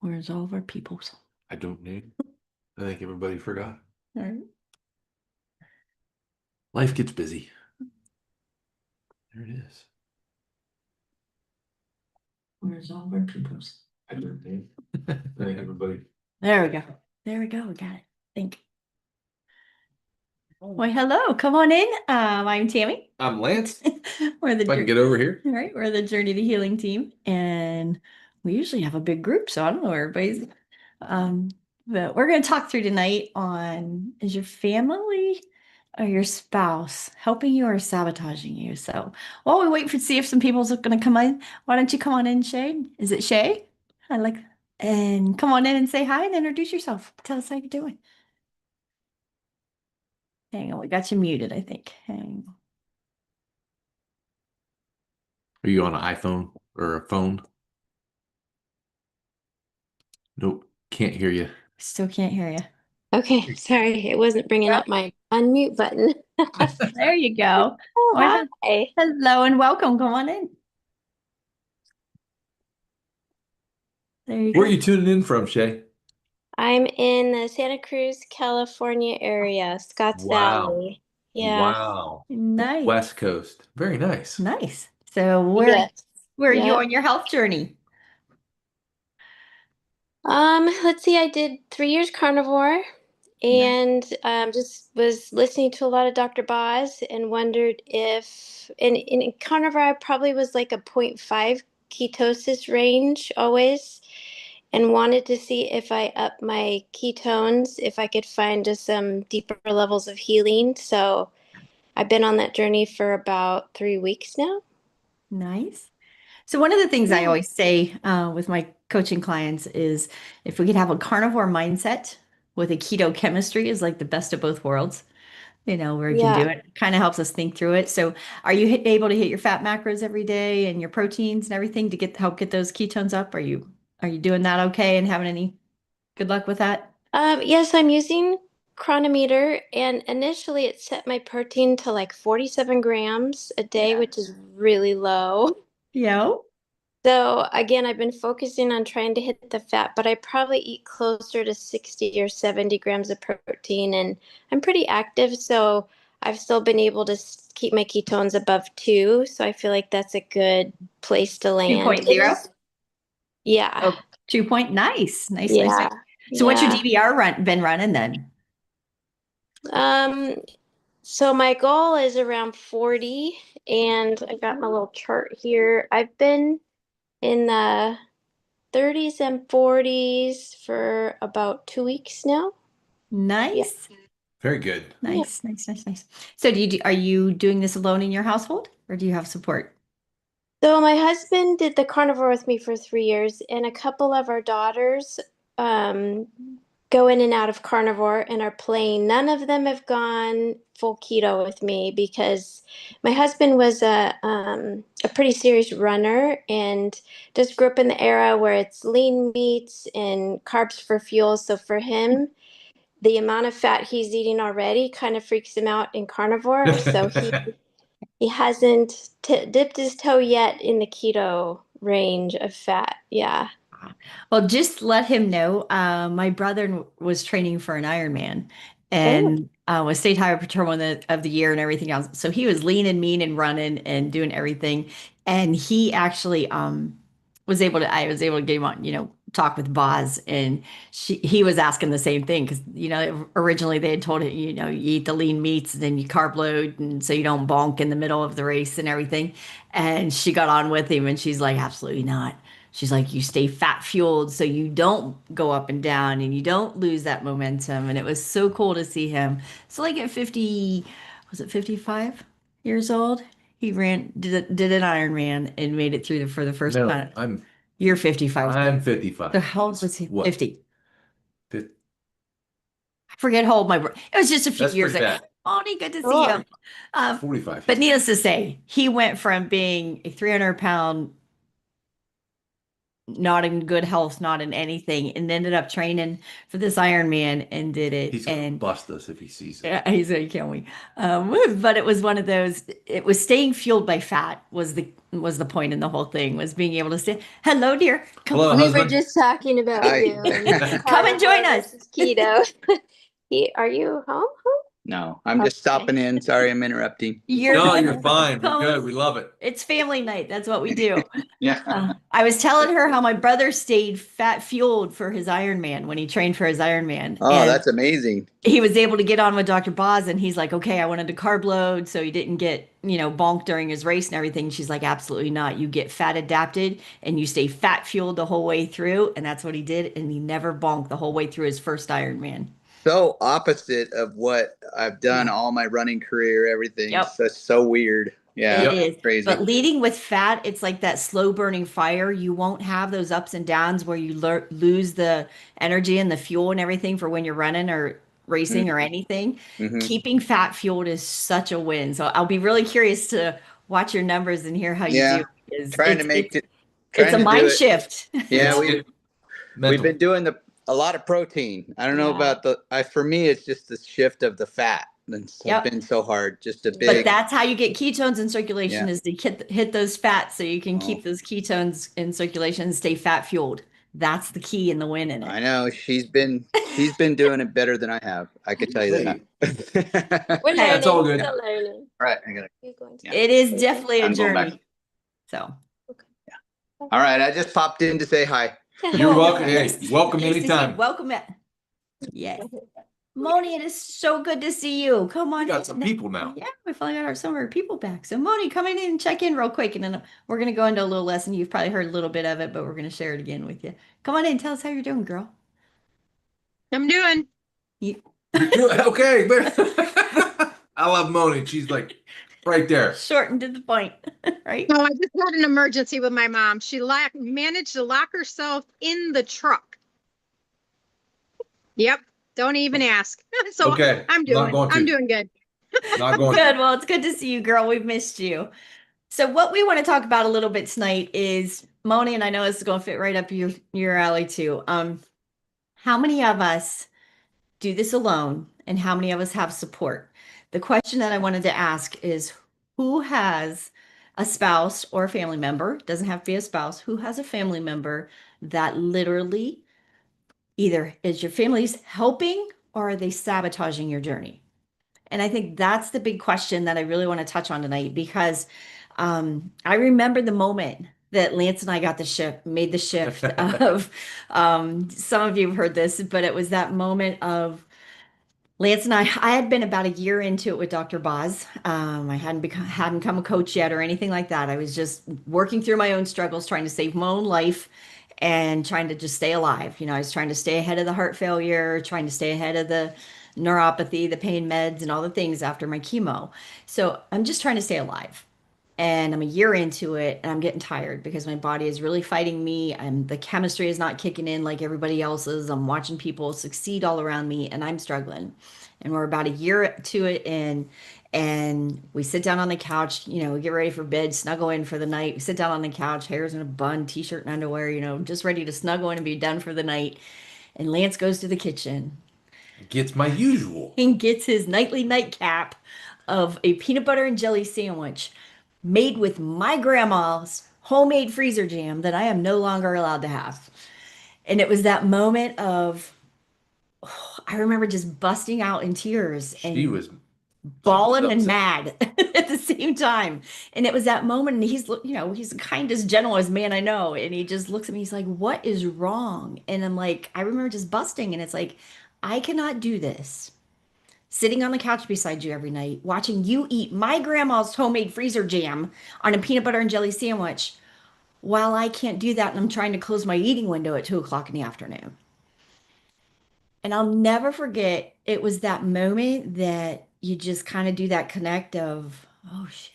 Where's all of our peoples? I don't need. I think everybody forgot. All right. Life gets busy. There it is. Where's all of our peoples? I don't need. I think everybody. There we go. There we go. We got it. Think. Well, hello. Come on in. I'm Tammie. I'm Lance. We're the If I can get over here. all right. We're the Journey to Healing team, and we usually have a big group, so I don't know where everybody's. Um, but we're going to talk through tonight on is your family or your spouse helping you or sabotaging you? So while we wait for see if some people's going to come in, why don't you come on in, Shay? Is it Shay? I like and come on in and say hi and introduce yourself. Tell us how you're doing. Hang on, we got you muted, I think. Hang on. Are you on an iPhone or a phone? Nope. Can't hear you. Still can't hear you. Okay, sorry, it wasn't bringing Yep. up my unmute button. There you go. Oh, Well, hi. hello and welcome. Come on in. There you Where are go. you tuning in from, Shay? I'm in the Santa Cruz, California area, Scotts Wow. Valley. Yeah. Wow. Nice. West Coast. Very nice. Nice. So Yes. where are you Yep. on your health journey? Let's see, I did 3 years carnivore Nice. and just was listening to a lot of Dr. Boz and wondered if in carnivore I probably was like a point 0.5 ketosis range always. And wanted to see if I up my ketones, if I could find just some deeper levels of healing. So I've been on that journey for about 3 weeks now. Nice. So one of the things I Yeah. always say with my coaching clients is if we could have a carnivore mindset with a keto chemistry is like the best of both worlds, where we can Yeah. do it. Kind of helps us think through it. So are you able to hit your fat macros every day and your proteins and everything to help get those ketones up? Are you doing that okay and having any good luck with that? Yes, I'm using Chronometer, and initially it set my protein to like 47 grams a day, Yeah. which is really low. Yeah. So again, I've been focusing on trying to hit the fat, but I probably eat closer to 60 or 70 grams of protein, and I'm pretty active, so I've still been able to keep my ketones above 2, so I feel like that's a good place to land. It 2.0. is, yeah, Oh, 2 point. Nice. Nice, nice, nice. yeah, So what's your yeah. DVR been running then? Um, so my goal is around 40, and I got my little chart here. I've been in the 30s and 40s for about 2 weeks now. Yeah. Nice. Very good. Yeah. Nice, nice, nice, nice. So are you doing this alone in your household or do you have support? So my husband did the carnivore with me for 3 years, and a couple of our daughters um, go in and out of carnivore and are playing. None of them have gone full keto with me because my husband was a pretty serious runner and just grew up in the era where it's lean meats and carbs for fuel. So for him, the amount of fat he's eating already kind of freaks him out in carnivore. So he hasn't dipped his toe yet in the keto range of fat. Yeah. Well, just let him know. My brother was training for an Ironman Oh, and was state highway patrolman of the year and everything else. So he was lean and mean and running and doing everything. And he actually I was able to get him on, talk with Boz and he was asking the same thing because, originally they had told him, you eat the lean meats and then you carb load and so you don't bonk in the middle of the race and everything. And she got on with him and she's like, absolutely not. She's like, you stay fat fueled so you don't go up and down and you don't lose that momentum. And it was so cool to see him. So like at 50, was it 55 years old? He did an Ironman and made it through for the first No, time. You're 55. I'm So 55. how old was he? What? 50. I forget how old my brother. It was just a few That's years pretty ago. bad. Only good to see cool. him. Um, 45. but needless to say, he went from being a 300-pound not in good health, not in anything, and ended up training for this Ironman and did it. He's gonna And bust us if he sees it. yeah, he's like, can we? But it was one of those. It was staying fueled by fat was the point in the whole thing was being able to say, "Hello, dear. Come Hello, We were husband. just talking about Hi. you and come and join carnivore us." versus keto. Are you home? No, I'm just stopping in. Sorry, I'm interrupting. You're No, good. you're fine. We're Come. good. We love it. It's family night. That's what we do. Yeah. I was telling her how my brother stayed fat fueled for his Ironman when he trained for his Ironman, Oh, and that's amazing. he was able to get on with Dr. Boz, and he's like, okay, I wanted to carb load so he didn't get, bonked during his race and everything. She's like, absolutely not. You get fat adapted and you stay fat fueled the whole way through. And that's what he did. And he never bonked the whole way through his first Ironman. So opposite of what I've done Yeah. all my running career, everything. Yep. That's so weird. Yeah, It Yep. is. crazy. But leading with fat, it's like that slow burning fire. You won't have those ups and downs where you lose the energy and the fuel and everything for when you're running or racing or anything. Mm-hmm. Keeping fat fueled is such a win. So I'll be really curious to watch your numbers and hear how you Yeah, do. Because trying to make it, it's trying a to do mind it. shift. Yeah, It's we've mental. been doing a lot of protein. I don't know Yeah. about for me, it's just the shift of the fat. That's Yep. been so hard. Just a But big, that's how you get ketones in circulation yeah. is to hit those fats so you can Oh, keep those ketones in circulation and stay fat fueled. That's the key and the win in I it. know she's been doing it better than I have. I could tell you Hey, that. We're Hey, that's all learning. good. Still learning. All right, I gotta. You're going to. Yeah, it is Okay. definitely a I'm going back. journey. So, Okay. All right, I just popped in to say hi. You're oh, welcome. nice. Hey, welcome Nice to see you. anytime. Welcome back. Yes. Moni, it is so good to see you. Come on We got in. some people now. Yeah, we finally got some of our people back. So, Moni, come in and check in real quick, and then we're going to go into a little lesson. You've probably heard a little bit of it, but we're going to share it again with you. Come on in. Tell us how you're doing, girl. I'm doing. You Okay, man. I love Moni. She's like right there. short and to the point, right? No, I just had an emergency with my mom. She managed to lock herself in the truck. Yep. Don't even ask. So Okay, I'm not going to. doing good. Not going Good. to. Well, it's good to see you, girl. We've missed you. So, what we want to talk about a little bit tonight is Moni, and I know this is going to fit right up your alley too. How many of us do this alone, and how many of us have support? The question that I wanted to ask is who has a spouse or a family member, doesn't have to be a spouse, who has a family member that literally either is your family's helping or are they sabotaging your journey? And I think that's the big question that I really want to touch on tonight because I remember the moment that Lance and I made the shift of some of you have heard this, but it was that moment of Lance and I had been about a year into it with Dr. Boz. I hadn't become a coach yet or anything like that. I was just working through my own struggles, trying to save my own life and trying to just stay alive. I was trying to stay ahead of the heart failure, trying to stay ahead of the neuropathy, the pain meds, and all the things after my chemo. So I'm just trying to stay alive. And I'm a year into it and I'm getting tired because my body is really fighting me and the chemistry is not kicking in like everybody else's. I'm watching people succeed all around me and I'm struggling. And we're about a year to it and we sit down on the couch, we get ready for bed, snuggle in for the night. We sit down on the couch, hair's in a bun, t-shirt and underwear, just ready to snuggle in and be done for the night. And Lance goes to the kitchen Gets my usual. and gets his nightly nightcap of a peanut butter and jelly sandwich made with my grandma's homemade freezer jam that I am no longer allowed to have. And it was that moment of, I remember just busting out in tears She and was bawling and upset. mad at the same time. And it was that moment, and he's the kindest, gentlest man I know. And he just looks at me, he's like, what is wrong? And I'm like, I remember just busting, and it's like, I cannot do this sitting on the couch beside you every night, watching you eat my grandma's homemade freezer jam on a peanut butter and jelly sandwich while I can't do that and I'm trying to close my eating window at 2 o'clock in the afternoon. And I'll never forget, it was that moment that you just kind of do that connect of, oh shit.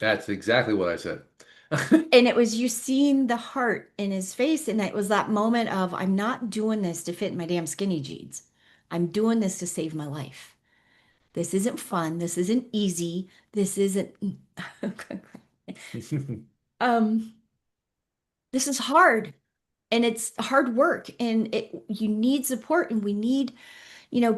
That's exactly what I said. And it was you seeing the heart in his face. And it was that moment of, I'm not doing this to fit in my damn skinny jeans. I'm doing this to save my life. This isn't fun. This isn't easy. This isn't um this is hard. and it's hard work, and you need support, and we need,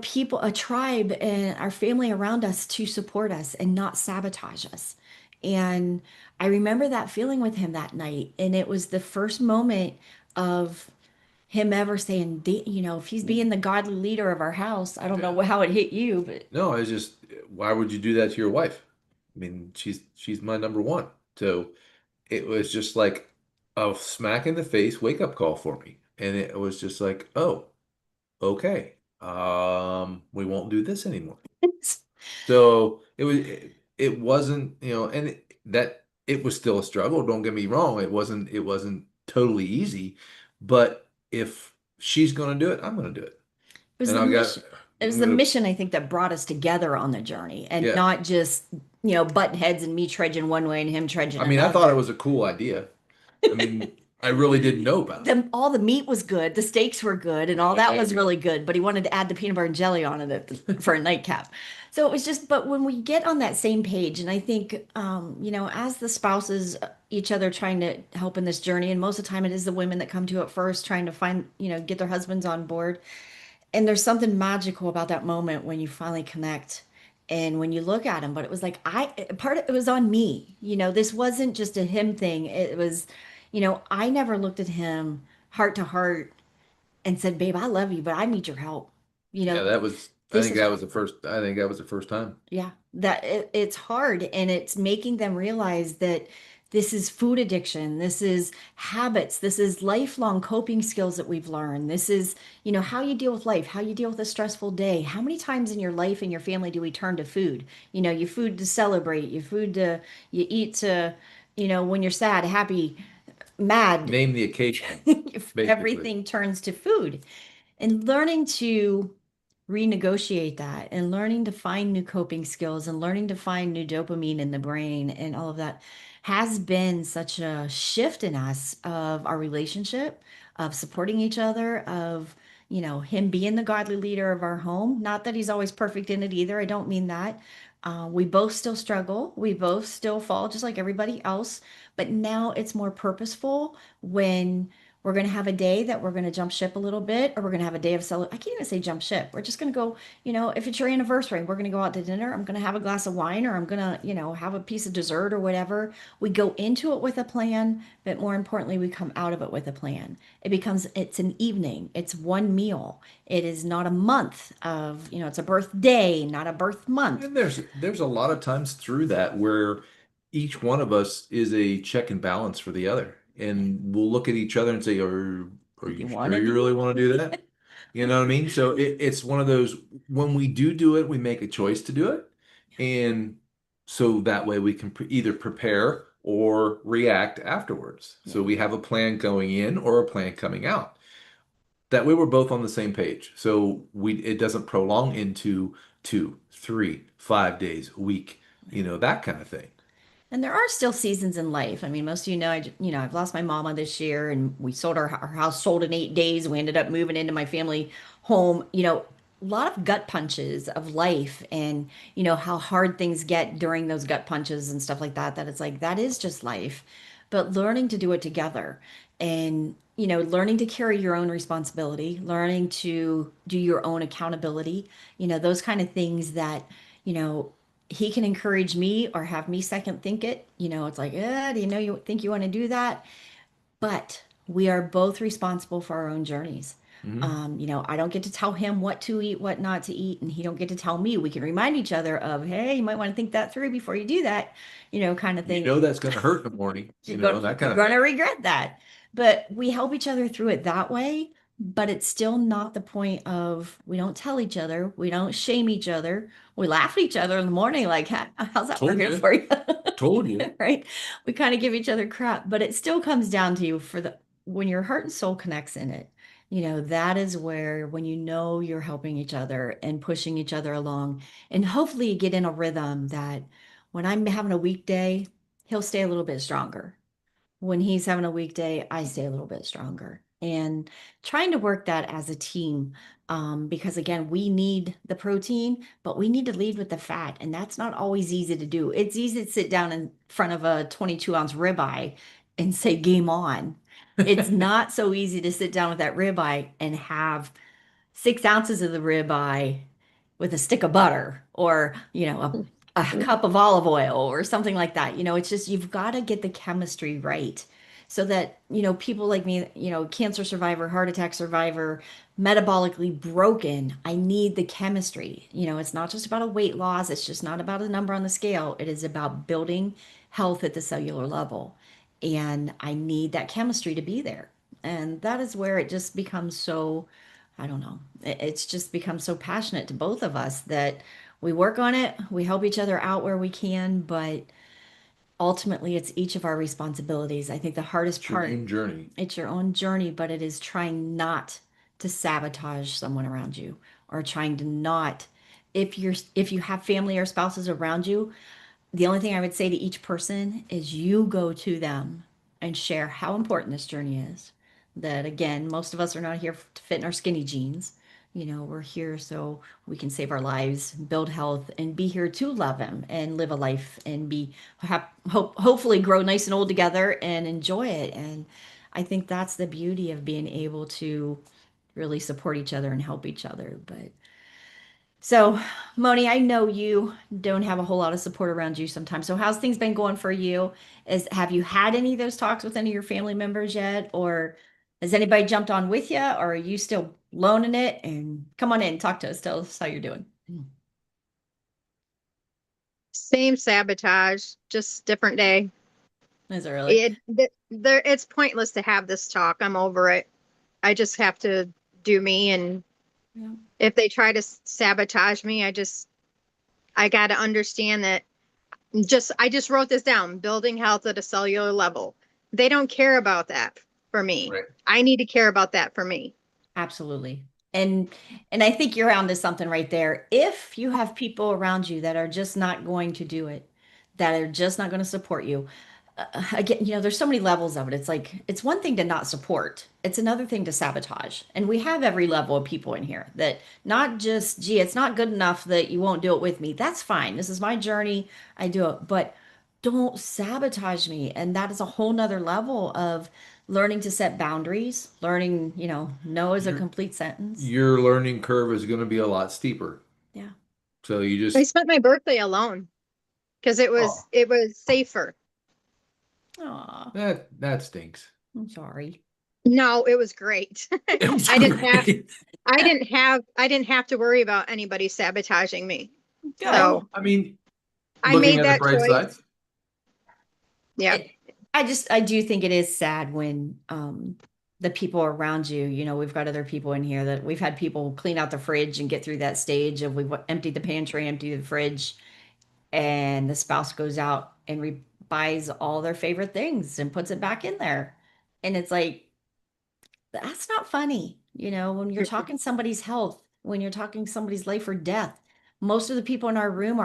people, a tribe and our family around us to support us and not sabotage us. And I remember that feeling with him that night. And it was the first moment of him ever saying, if he's being the godly leader of our house, I don't Yeah. know how it hit you, but No, I just, why would you do that to your wife? I mean, she's my number one. So it was just like a smack in the face wake up call for me. And it was just like, oh, okay. We won't do this anymore. So it wasn't, and it was still a struggle. Don't get me wrong. It wasn't totally easy, but if she's going to do it, I'm going to do it. it was And the I got, mission. It was the mission, I think, that brought us together on the journey, and yeah. not just, button heads and me trudging one way and him trudging I mean, I thought it another. was a cool idea. I mean, I really didn't know about it. All the meat was good, the steaks were good, and all that was really good. But he wanted to add the peanut butter and jelly on it for a nightcap. So it was just. But when we get on that same page, and I think, as the spouses, each other trying to help in this journey, and most of the time it is the women that come to it first, trying to find, get their husbands on board. And there's something magical about that moment when you finally connect. And when you look at him, but it was like part of it was on me. This wasn't just a him thing. It was, I never looked at him heart to heart and said, "Babe, I love you, but I need your help." You Yeah, know, that was, I this think is that was the first, I think that was the first time. yeah, it's hard, and it's making them realize that this is food addiction, this is habits, this is lifelong coping skills that we've learned. This is, how you deal with life, how you deal with a stressful day. How many times in your life and your family do we turn to food? You food to celebrate, you eat to, when you're sad, happy, mad. Name the occasion, basically. Everything turns to food. And learning to renegotiate that, and learning to find new coping skills, and learning to find new dopamine in the brain and all of that has been such a shift in us of our relationship, of supporting each other, of, him being the godly leader of our home. Not that he's always perfect in it either. I don't mean that. We both still struggle. We both still fall just like everybody else. But now it's more purposeful when we're going to have a day that we're going to jump ship a little bit, or we're going to have a day of I can't even say jump ship. We're just going to go, if it's your anniversary, we're going to go out to dinner. I'm going to have a glass of wine, or I'm going to, have a piece of dessert or whatever. We go into it with a plan, but more importantly, we come out of it with a plan. It's an evening, it's one meal. It is not a month of, it's a birthday, not a birth month. And there's a lot of times through that where each one of us is a check and balance for the other. And we'll look at each other and say, are You you want sure to you do really it? want to do that? You know what I mean? So it's one of those, when we do it, we make a choice to do it. And so that way we can either prepare or react afterwards. Yeah. So we have a plan going in or a plan coming out. That way we're both on the same page. So it doesn't prolong into 2, 3, 5 days, a week, that kind of thing. And there are still seasons in life. I mean, most of I've lost my mama this year, and we sold our house sold in 8 days. We ended up moving into my family home. A lot of gut punches of life, and how hard things get during those gut punches and stuff like that. That it's like that is just life, but learning to do it together, and learning to carry your own responsibility, learning to do your own accountability. Those kind of things that you know he can encourage me or have me second think it. It's like, do you think you want to do that? But we are both responsible for our own journeys. Mhm. I don't get to tell him what to eat, what not to eat, and he don't get to tell me. We can remind each other of, hey, you might want to think that through before you do that, kind of You thing. know that's going to hurt in the morning, that You're kind of going thing. to regret that. But we help each other through it that way. But it's still not the point of we don't tell each other, we don't shame each other, we laugh at each other in the morning, like, how's that Told working you, for you? told you. Right? We kind of give each other crap, but it still comes down to when your heart and soul connects in it, that is where when you're helping each other and pushing each other along, and hopefully you get in a rhythm that when I'm having a weekday, he'll stay a little bit stronger. When he's having a weekday, I stay a little bit stronger. And trying to work that as a team, because again, we need the protein, but we need to lead with the fat. And that's not always easy to do. It's easy to sit down in front of a 22-ounce ribeye and say, game on. It's not so easy to sit down with that ribeye and have 6 ounces of the ribeye with a stick of butter or, a cup of olive oil or something like that. It's just you've got to get the chemistry right so that, people like me, cancer survivor, heart attack survivor, metabolically broken, I need the chemistry. It's not just about a weight loss, it's just not about a number on the scale. It is about building health at the cellular level. And I need that chemistry to be there. And that is where it just becomes so, I don't know, it's just become so passionate to both of us that we work on it, we help each other out where we can, but ultimately it's each of our responsibilities. I think the hardest It's your part, own journey. it's your own journey, but it is trying not to sabotage someone around you or trying to not, if you have family or spouses around you, the only thing I would say to each person is you go to them and share how important this journey is. That again, most of us are not here to fit in our skinny jeans. We're here so we can save our lives, build health, and be here to love them and live a life and hopefully grow nice and old together and enjoy it. And I think that's the beauty of being able to really support each other and help each other. But so, Moni, I know you don't have a whole lot of support around you sometimes. So, how's things been going for you? Have you had any of those talks with any of your family members yet, or has anybody jumped on with you, or are you still loaning it? And come on in, talk to us, tell us how you're doing. Same sabotage, just different day. Is it really? It's pointless to have this talk. I'm over it. I just have to do me, and Yeah. if they try to sabotage me, I got to understand that. I just wrote this down: building health at a cellular level. They don't care about that for me. Right. I need to care about that for me. Absolutely. And I think you're onto something right there. If you have people around you that are just not going to do it, that are just not going to support you, again, there's so many levels of it. It's like it's one thing to not support. It's another thing to sabotage. And we have every level of people in here that not just, gee, it's not good enough that you won't do it with me. That's fine. This is my journey. I do it. But don't sabotage me. And that is a whole nother level of learning to set boundaries, learning, no is a Your complete sentence. your learning curve is going to be a lot steeper. Yeah. So you I just, spent my birthday alone because it oh, was it was safer. Aw, that stinks. I'm sorry. No, it was great. It was I didn't have great. I didn't have to worry about anybody sabotaging me. Good. Well, So I mean, I looking made at the that bright choice. sides, Yeah. it, I do think it is sad when the people around you, we've got other people in here that we've had people clean out the fridge and get through that stage of we've emptied the pantry, emptied the fridge, and the spouse goes out and buys all their favorite things and puts it back in there. And it's like, that's not funny. When you're talking somebody's health, when you're talking somebody's life or death, most of the people in our room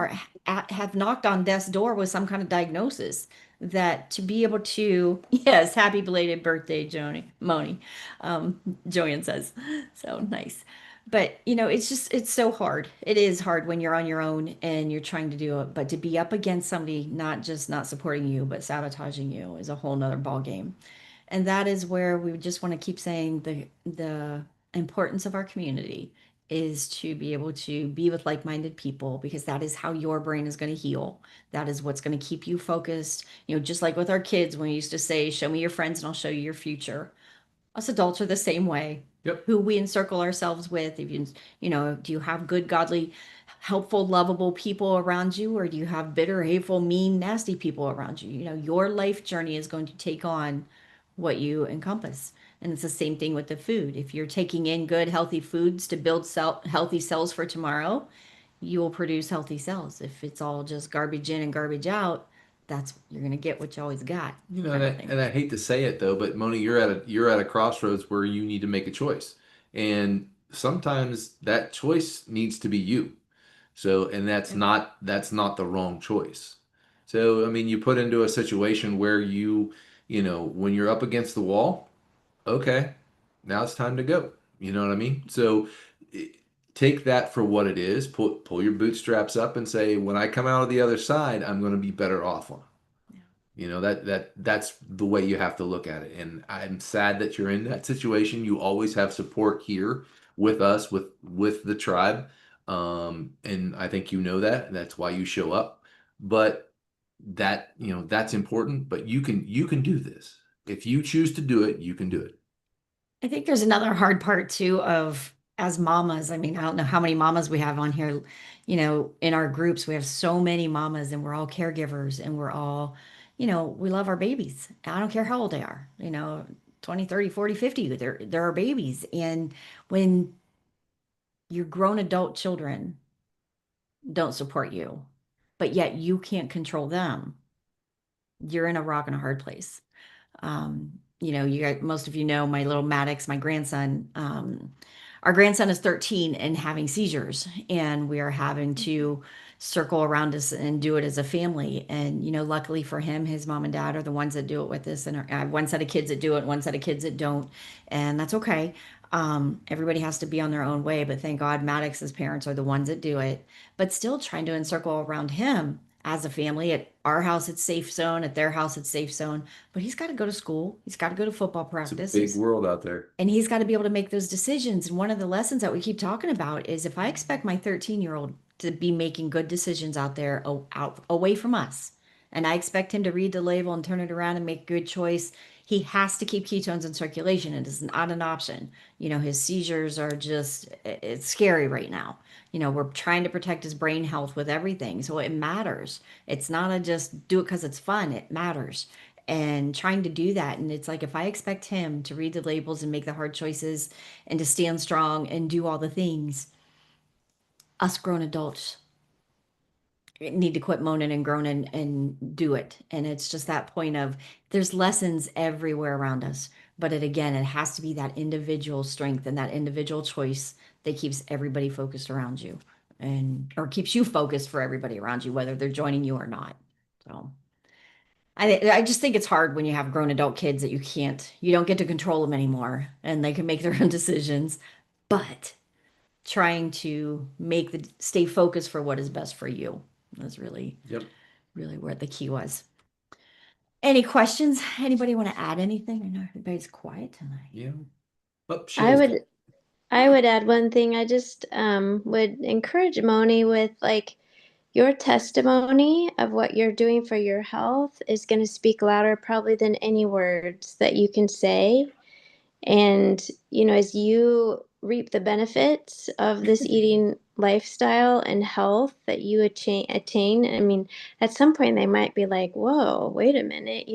have knocked on death's door with some kind of diagnosis that to be able to, yes, happy belated birthday, Moni, Joanne says. So nice. But, it's so hard. It is hard when you're on your own and you're trying to do it. But to be up against somebody not just not supporting you, but sabotaging you is a whole nother ball game. And that is where we just want to keep saying the importance of our community is to be able to be with like-minded people because that is how your brain is going to heal. That is what's going to keep you focused. Just like with our kids when we used to say, show me your friends and I'll show you your future. Us adults are the same way. yep. Who we encircle ourselves with. If do you have good, godly, helpful, lovable people around you, or do you have bitter, hateful, mean, nasty people around you? Your life journey is going to take on what you encompass. And it's the same thing with the food. If you're taking in good, healthy foods to build healthy cells for tomorrow, you will produce healthy cells. If it's all just garbage in and garbage out, that's you're going to get what you always got, And kind of I, thing. and I hate to say it though, but Moni, you're at a crossroads where you need to make a choice. And sometimes that choice needs to be you. So, and Yep. that's not the wrong choice. So, I mean, you put into a situation where when you're up against the wall, okay, now it's time to go. You know what I mean? So, i- take that for what it is. Pull your bootstraps up and say, when I come out of the other side, I'm going to be better off. That's the way you have to look at it. And I'm sad that you're in that situation. You always have support here with us, with the tribe. And I think you know that. That's why you show up. But that's important. But you can do this. If you choose to do it, you can do it. I think there's another hard part too of as mamas. I mean, I don't know how many mamas we have on here, in our groups. We have so many mamas and we're all caregivers and we're all, we love our babies. I don't care how old they are, 20, 30, 40, 50. They're our babies. And when your grown adult children don't support you, but yet you can't control them, you're in a rock and a hard place. You guys, most of you know my little Maddox, my grandson. Our grandson is 13 and having seizures, and we are having to circle around us and do it as a family. And luckily for him, his mom and dad are the ones that do it with us, and I have one set of kids that do it, one set of kids that don't, and that's okay. Everybody has to be on their own way, but thank God Maddox's parents are the ones that do it. But still trying to encircle around him as a family. At our house, it's safe zone. At their house, it's safe zone. But he's got to go to school. He's got to go to football It's a practice. big world out there. And he's got to be able to make those decisions. And one of the lessons that we keep talking about is if I expect my 13-year-old to be making good decisions out there, out away from us, and I expect him to read the label and turn it around and make a good choice, he has to keep ketones in circulation. It is not an option. His seizures are just, it's scary right now. We're trying to protect his brain health with everything. So it matters. It's not a just do it because it's fun. It matters. And trying to do that. And it's like, if I expect him to read the labels and make the hard choices and to stand strong and do all the things, us grown adults need to quit moaning and groaning and do it. And it's just that point of there's lessons everywhere around us. But it has to be that individual strength and that individual choice that keeps everybody focused around you and or keeps you focused for everybody around you, whether they're joining you or not. So I just think it's hard when you have grown adult kids that you don't get to control them anymore and they can make their own decisions. But trying to stay focused for what is best for you is really, Yep. really where the key was. Any questions? Anybody want to add anything? I know everybody's quiet tonight. Yeah. Oh, I Shayla's would I would add one thing. I just would encourage Moni with like your testimony of what you're doing for your health is going to speak louder probably than any words that you can say. And, as you reap the benefits of this eating lifestyle and health that you attain, I mean, at some point they might be like, whoa, wait a minute,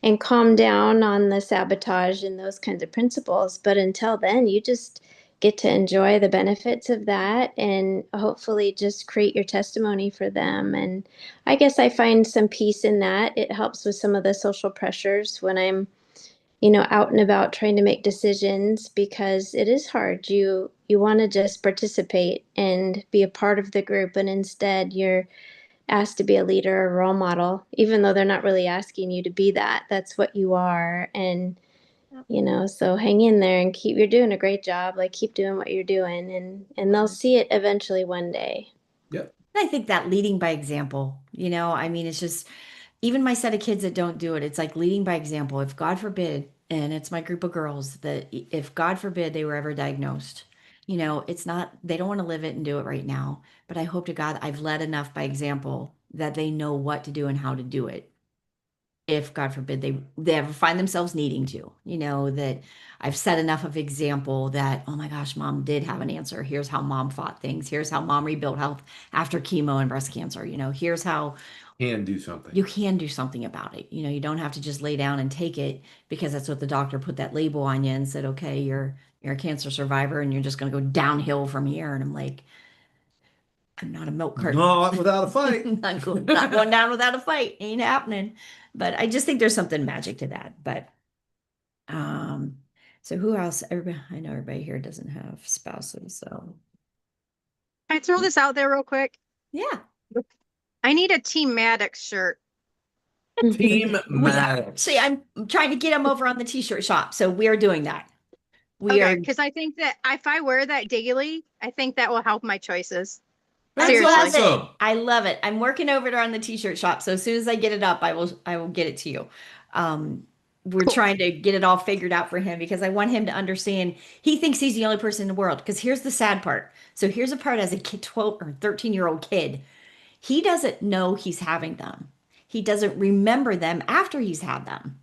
and calm down on the sabotage and those kinds of principles. But until then, you just get to enjoy the benefits of that and hopefully just create your testimony for them. And I guess I find some peace in that. It helps with some of the social pressures when I'm out and about trying to make decisions because it is hard. You want to just participate and be a part of the group, and instead you're asked to be a leader or role model, even though they're not really asking you to be that. That's what you are. And so hang in there and you're doing a great job. Like keep doing what you're doing, and they'll see it eventually one day. Yep. I think that leading by example, I mean, it's just even my set of kids that don't do it, it's like leading by example. If God forbid, and it's my group of girls that if God forbid they were ever diagnosed, it's not, they don't want to live it and do it right now. But I hope to God I've led enough by example that they know what to do and how to do it. If God forbid they ever find themselves needing to, that I've set enough of example that, oh my gosh, mom did have an answer. Here's how mom fought things. Here's how mom rebuilt health after chemo and breast cancer. Here's how Can do something. you can do something about it. You don't have to just lay down and take it because that's what the doctor put that label on you and said, okay, you're a cancer survivor and you're just going to go downhill from here. And I'm like, I'm not a milk carton. Not without a fight. not going down without a fight. Ain't happening. But I just think there's something magic to that. But so who else? Everybody, I know everybody here doesn't have spouses, so Can I throw this out there real quick? yeah. I need a Team Maddox shirt. Team Maddox. See, I'm trying to get them over on the t-shirt shop, so we are doing that. We Okay, are because I think that if I wear that daily, I think that will help my choices. I That's Seriously. love it. awesome. I love it. I'm working over there on the t-shirt shop. So as soon as I get it up, I will get it to you. Um, we're Cool. trying to get it all figured out for him because I want him to understand he thinks he's the only person in the world. Because here's the sad part. So here's a part as a kid, 12 or 13-year-old kid. He doesn't know he's having them. He doesn't remember them after he's had them.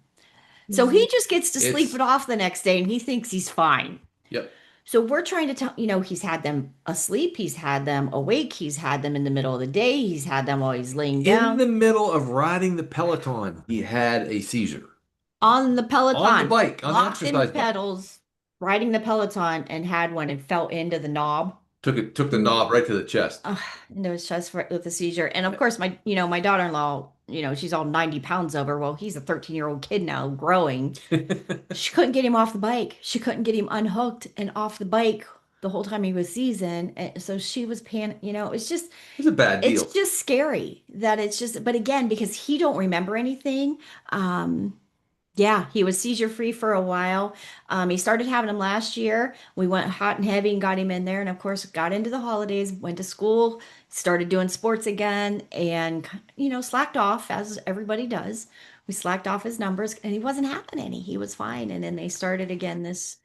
So he just gets to sleep It's it off the next day and he thinks he's fine. yep. So we're trying to tell, he's had them asleep, he's had them awake, he's had them in the middle of the day, he's had them while he's laying In down the middle of riding the Peloton, he had a seizure on the on the Peloton, bike, on the locked in exercise bike. pedals, riding the Peloton and had one and fell into the knob. Took the knob right to the chest. Into his chest with a seizure. And of course, my daughter-in-law, she's all 90 pounds over. Well, he's a 13-year-old kid now growing. She couldn't get him off the bike. She couldn't get him unhooked and off the bike the whole time he was seizing. And so she was it's just It's a bad deal. it's just scary that it's just, but again, because he don't remember anything, yeah, he was seizure free for a while. He started having them last year. We went hot and heavy and got him in there. And of course, got into the holidays, went to school, started doing sports again, and, slacked off as everybody does. We slacked off his numbers and he wasn't having any. He was fine. And then they started again this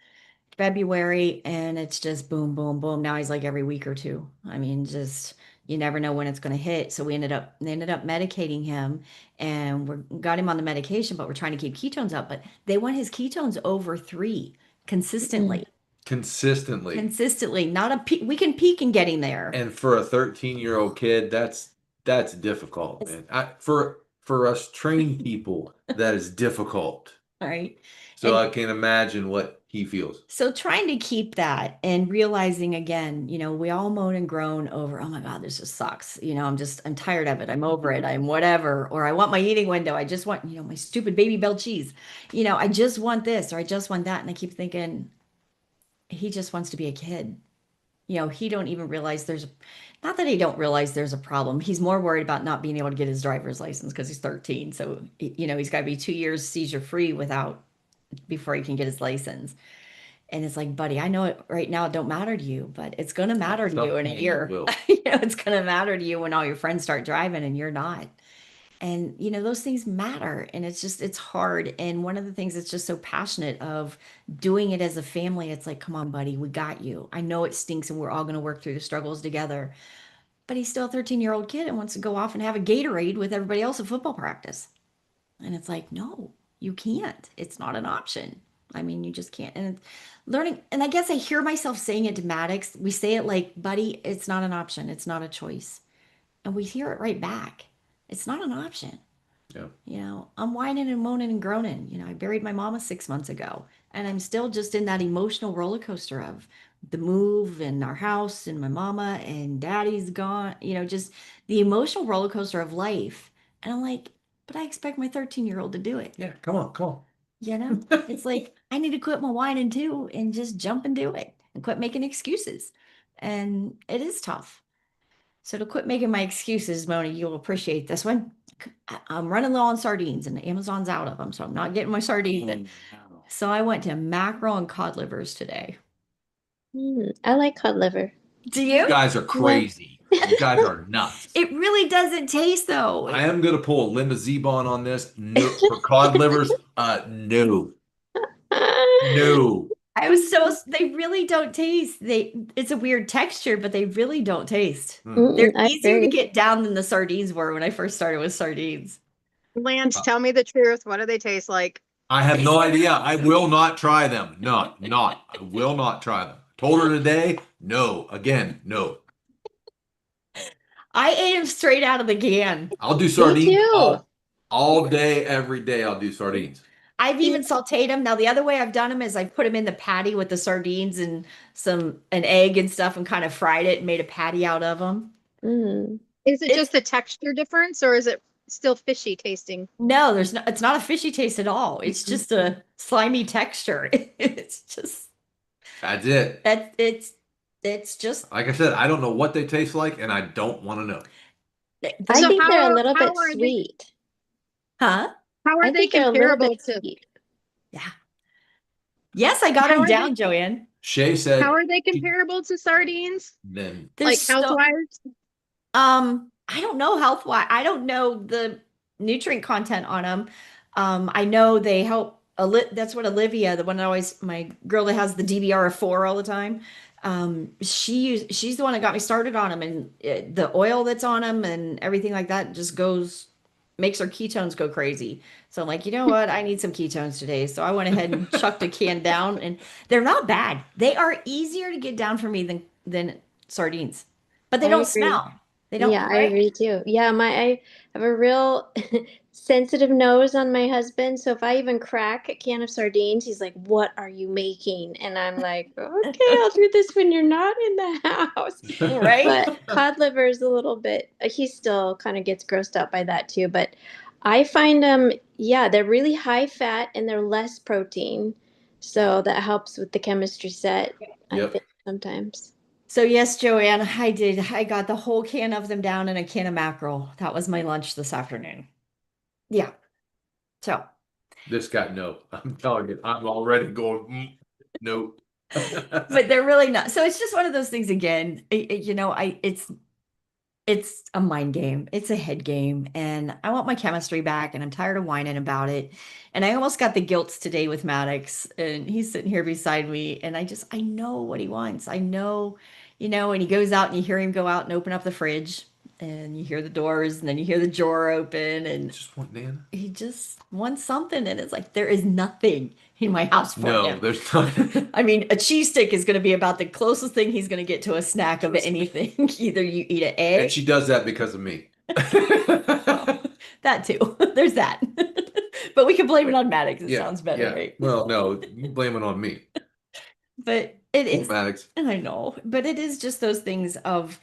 February and it's just boom, boom, boom. Now he's like every week or two. I mean, just you never know when it's going to hit. So they ended up medicating him and we got him on the medication, but we're trying to keep ketones up. But they want his ketones over 3 consistently. Consistently. Consistently, not a peak. We can peak in getting there. And for a 13-year-old kid, that's difficult, man. For us trained people, that is difficult. Right. So And I can imagine what he feels. so trying to keep that and realizing again, we all moan and groan over, oh my God, this just sucks. I'm tired of it. I'm over it. I'm whatever. Or I want my eating window. I just want, my stupid baby bell cheese. I just want this or I just want that. And I keep thinking, he just wants to be a kid. He don't even realize not that he don't realize there's a problem. He's more worried about not being able to get his driver's license because he's 13. So, he's got to be 2 years seizure free before he can get his license. And it's like, buddy, I know it right now, it don't matter to you, but it's going to matter to you in a Someday year. it will. It's going to matter to you when all your friends start driving and you're not. And, those things matter. And it's hard. And one of the things that's just so passionate of doing it as a family, it's like, come on, buddy, we got you. I know it stinks and we're all going to work through the struggles together. But he's still a 13-year-old kid and wants to go off and have a Gatorade with everybody else at football practice. And it's like, no, you can't. It's not an option. I mean, you just can't. And learning, and I guess I hear myself saying it to Maddox. We say it like, buddy, it's not an option. It's not a choice. And we hear it right back. It's not an option. Yeah. I'm whining and moaning and groaning. I buried my mama 6 months ago, and I'm still just in that emotional roller coaster of the move and our house and my mama and daddy's gone, just the emotional roller coaster of life. And I'm like, but I expect my 13-year-old to do it. Yeah, come on, come on. It's like I need to quit my whining too and just jump and do it and quit making excuses. And it is tough. So to quit making my excuses, Moni, you'll appreciate this one. I'm running low on sardines and Amazon's out of them, so I'm not getting my sardines in. So I went to mackerel and cod livers today. I like cod liver. Do You you? guys are crazy. You guys are nuts. It really doesn't taste though. I am gonna pull Linda Zebon on this. No, for cod livers, no. No. They really don't taste. It's a weird texture, but they really don't taste. Mm. They're I easier to agree. get down than the sardines were when I first started with sardines. Lance, tell me the truth. What do they taste like? I have no idea. I will not try them. Not. I will not try them. Told her today, no. Again, no. I ate them straight out of the can. I'll do sardines too. all day, every day. I'll do sardines. I've even sauteed them. Now, the other way I've done them is I put them in the patty with the sardines and an egg and stuff and kind of fried it and made a patty out of them. Mm. Is it just a texture difference or is it still fishy tasting? No, it's not a fishy taste at all. It's just a slimy texture. It's just That's it. it's just Like I said, I don't know what they taste like, and I don't want to know. I So think they're how- a little bit how are they- sweet. huh? How are I they think they're a little comparable bit to? sweet. Yeah. Yes, I got How them are down, they- Joanne. Shay said, How are they comparable to sardines? then They're Like so- health-wise? I don't know health wise. I don't know the nutrient content on them. I know they help. That's what Olivia, the one that always, my girl that has the DBR4 all the time. She's the one that got me started on them, and the oil that's on them and everything like that just makes our ketones go crazy. So I'm like, you know what? I need some ketones today. So I went ahead and chucked a can down, and they're not bad. They are easier to get down for me than sardines, but they I don't agree. smell. They don't, Yeah, I right? agree too. Yeah, I have a real sensitive nose on my husband, so if I even crack a can of sardines, he's like, "What are you making?" And I'm like, "Okay, I'll do this when you're not in the house." Right? But cod liver is a little bit, he still kind of gets grossed out by that too. But I find them, yeah, they're really high fat and they're less protein. So that helps with the chemistry set, I Yep. think, sometimes. So yes, Joanne, I did. I got the whole can of them down in a can of mackerel. That was my lunch this afternoon. Yeah. So, This got no. I'm telling you, I'm already going, no. but they're really not. So it's just one of those things again. It's a mind game. It's a head game. And I want my chemistry back and I'm tired of whining about it. And I almost got the guilt today with Maddox and he's sitting here beside me and I know what he wants. I know, and he goes out and you hear him go out and open up the fridge and you hear the doors and then you hear the drawer open and Just want Nana. he just wants something. And it's like, there is nothing in my house for No, him. there's not. I mean, a cheese stick is going to be about the closest thing he's going to get to a snack of anything. Either you eat an And egg. she does that because of me. Well, that too. There's that. But we can blame it on Maddox. It Yeah, sounds better, yeah. right? Well, no, you blame it on me. But it Poor is, Maddox. and I know, but it is just those things of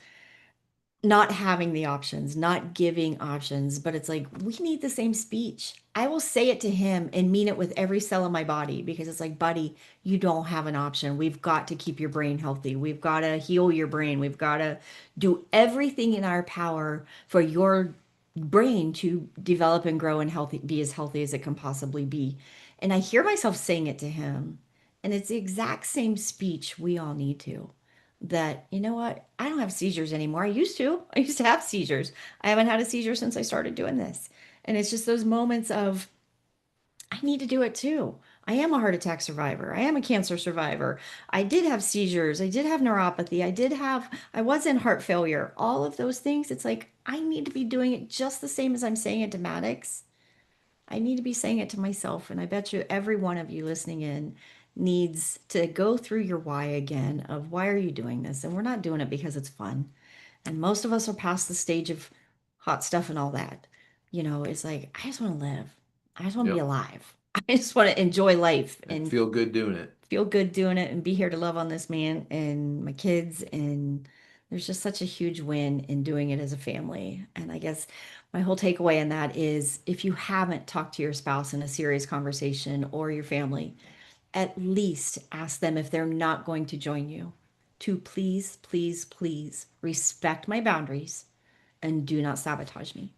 not having the options, not giving options, but it's like we need the same speech. I will say it to him and mean it with every cell in my body because it's like, buddy, you don't have an option. We've got to keep your brain healthy. We've got to heal your brain. We've got to do everything in our power for your brain to develop and grow and be as healthy as it can possibly be. And I hear myself saying it to him, and it's the exact same speech we all need to that, you know what? I don't have seizures anymore. I used to. I used to have seizures. I haven't had a seizure since I started doing this. And it's just those moments of, I need to do it too. I am a heart attack survivor. I am a cancer survivor. I did have seizures. I did have neuropathy. I was in heart failure. All of those things. It's like, I need to be doing it just the same as I'm saying it to Maddox. I need to be saying it to myself. And I bet you every one of you listening in needs to go through your why again of why are you doing this? And we're not doing it because it's fun. And most of us are past the stage of hot stuff and all that. It's like, I just want to live. I just want to be Yep. alive. I just want to enjoy life And and feel good doing it. feel good doing it and be here to love on this man and my kids. And there's just such a huge win in doing it as a family. And I guess my whole takeaway in that is if you haven't talked to your spouse in a serious conversation or your family, at least ask them if they're not going to join you to please, please, please respect my boundaries and do not sabotage me.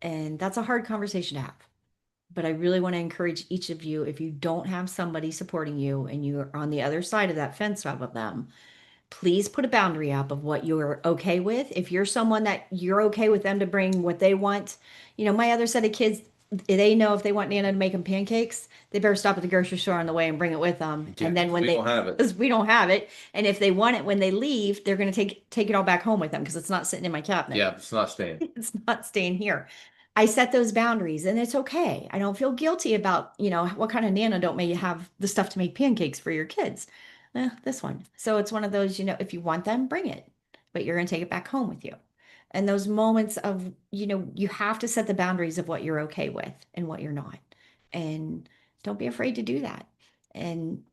And that's a hard conversation to have. But I really want to encourage each of you, if you don't have somebody supporting you and you're on the other side of that fence of them, please put a boundary up of what you're okay with. If you're someone that you're okay with them to bring what they want, my other set of kids, they know if they want Nana to make them pancakes, they better stop at the grocery store on the way and bring it with them. Yeah, And then when we they, don't have it. because we don't have it, and if they want it when they leave, they're going to take it all back home with them because it's not sitting in my cabinet. Yeah, it's not staying. It's not staying here. I set those boundaries and it's okay. I don't feel guilty about, what kind of Nana don't make you have the stuff to make pancakes for your kids. This one. So it's one of those, if you want them, bring it, but you're going to take it back home with you. And those moments of, you have to set the boundaries of what you're okay with and what you're not. And don't be afraid to do that. And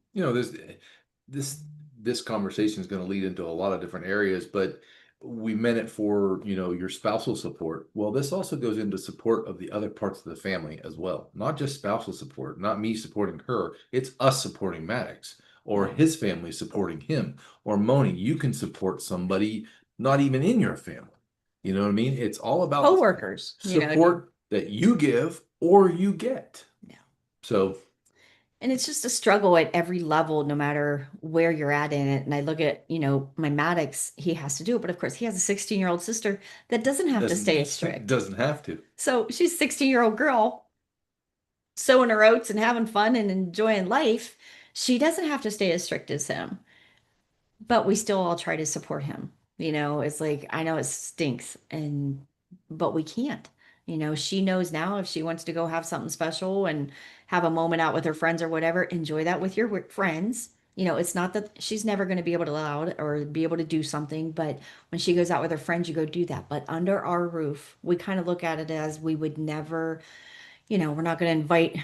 This this conversation is going to lead into a lot of different areas, but we meant it for, your spousal support. Well, this also goes into support of the other parts of the family as well. Not just spousal support, not me supporting her. It's us supporting Maddox or his family supporting him. Or Moni, you can support somebody not even in your family. You know what I mean? It's all about coworkers, support that you give or you get. Yeah. So And it's just a struggle at every level, no matter where you're at in it. And I look at, my Maddox, he has to do it. But of course, he has a 16-year-old sister that doesn't have to stay as Doesn't strict. doesn't have to. So she's a 16-year-old girl sowing her oats and having fun and enjoying life. She doesn't have to stay as strict as him, but we still all try to support him. It's like, I know it stinks, but we can't. She knows now if she wants to go have something special and have a moment out with her friends or whatever, enjoy that with your friends. It's not that she's never going to be able to allow it or be able to do something, but when she goes out with her friends, you go do that. But under our roof, we kind of look at it as we would never, we're not going to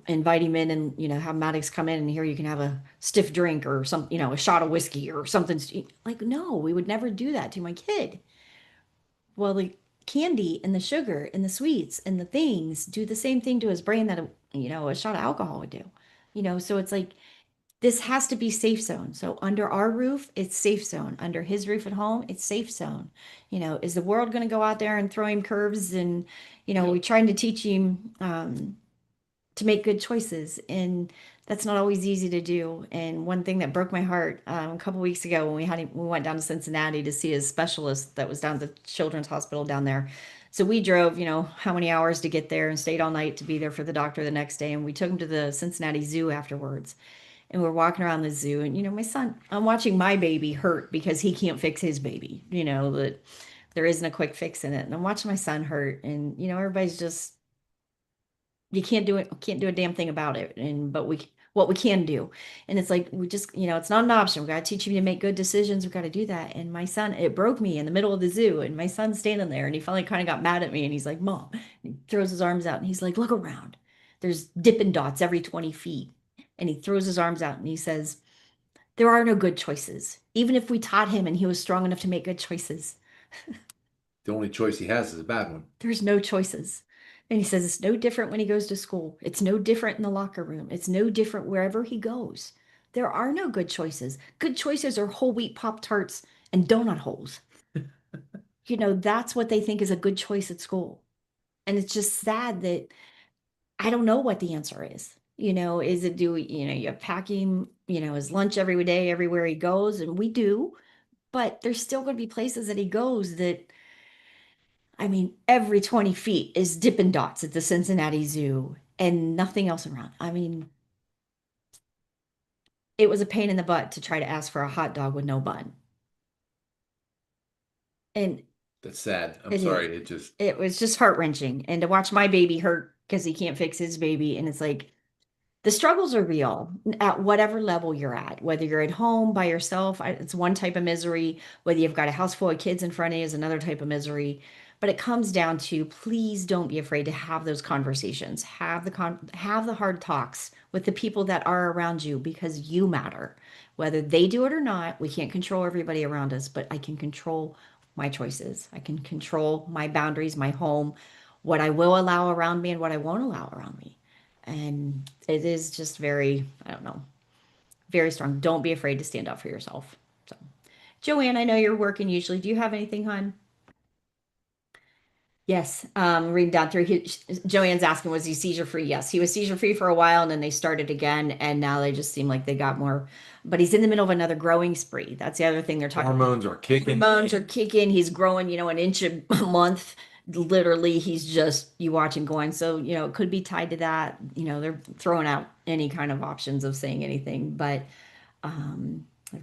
invite him in and, have Maddox come in and here you can have a stiff drink or some, a shot of whiskey or something. Like, no, we would never do that to my kid. Well, the candy and the sugar and the sweets and the things do the same thing to his brain that, a shot of alcohol would do. So it's like, this has to be safe zone. So under our roof, it's safe zone. Under his roof at home, it's safe zone. Is the world going to go out there and throw him curves and, Yep. we're trying to teach him to make good choices. And that's not always easy to do. And one thing that broke my heart a couple weeks ago when we went down to Cincinnati to see his specialist that was down at the Children's Hospital down there. So we drove, how many hours to get there and stayed all night to be there for the doctor the next day. And we took him to the Cincinnati Zoo afterwards. And we're walking around the zoo. And, my son, I'm watching my baby hurt because he can't fix his baby, that there isn't a quick fix in it. And I'm watching my son hurt. And, everybody's just, you can't do a damn thing about it. But what we can do. And it's like, we just, it's not an option. We got to teach him to make good decisions. We got to do that. And my son, it broke me in the middle of the zoo. And my son's standing there and he finally kind of got mad at me. And he's like, Mom, and he throws his arms out and he's like, look around. There's Dippin' Dots every 20 feet. And he throws his arms out and he says, there are no good choices. Even if we taught him and he was strong enough to make good choices, The only choice he has is a bad one. there's no choices. And he says it's no different when he goes to school. It's no different in the locker room. It's no different wherever he goes. There are no good choices. Good choices are whole wheat Pop Tarts and donut holes. That's what they think is a good choice at school. And it's just sad that I don't know what the answer is. Is it you pack him, his lunch every day, everywhere he goes, and we do, but there's still going to be places that he goes that, I mean, every 20 feet is Dippin' Dots at the Cincinnati Zoo and nothing else around. I mean, it was a pain in the butt to try to ask for a hot dog with no bun. And That's sad. I'm it is. sorry. It just It was just heart-wrenching. And to watch my baby hurt because he can't fix his baby. And it's like, the struggles are real at whatever level you're at, whether you're at home by yourself, it's one type of misery. Whether you've got a house full of kids in front of you is another type of misery. But it comes down to please don't be afraid to have those conversations, have the hard talks with the people that are around you because you matter. Whether they do it or not, we can't control everybody around us, but I can control my choices. I can control my boundaries, my home, what I will allow around me and what I won't allow around me. And it is just very, I don't know, very strong. Don't be afraid to stand up for yourself. So, Joanne, I know you're working usually. Do you have anything, hon? Yes. Reading down through, Joanne's asking, was he seizure free? Yes, he was seizure free for a while and then they started again. And now they just seem like they got more, but he's in the middle of another growing spree. That's the other thing they're talking about. hormones are kicking. Hormones are kicking. He's growing, an inch a month. Literally, he's just, you watch him going. So, it could be tied to that. They're throwing out any kind of options of saying anything, but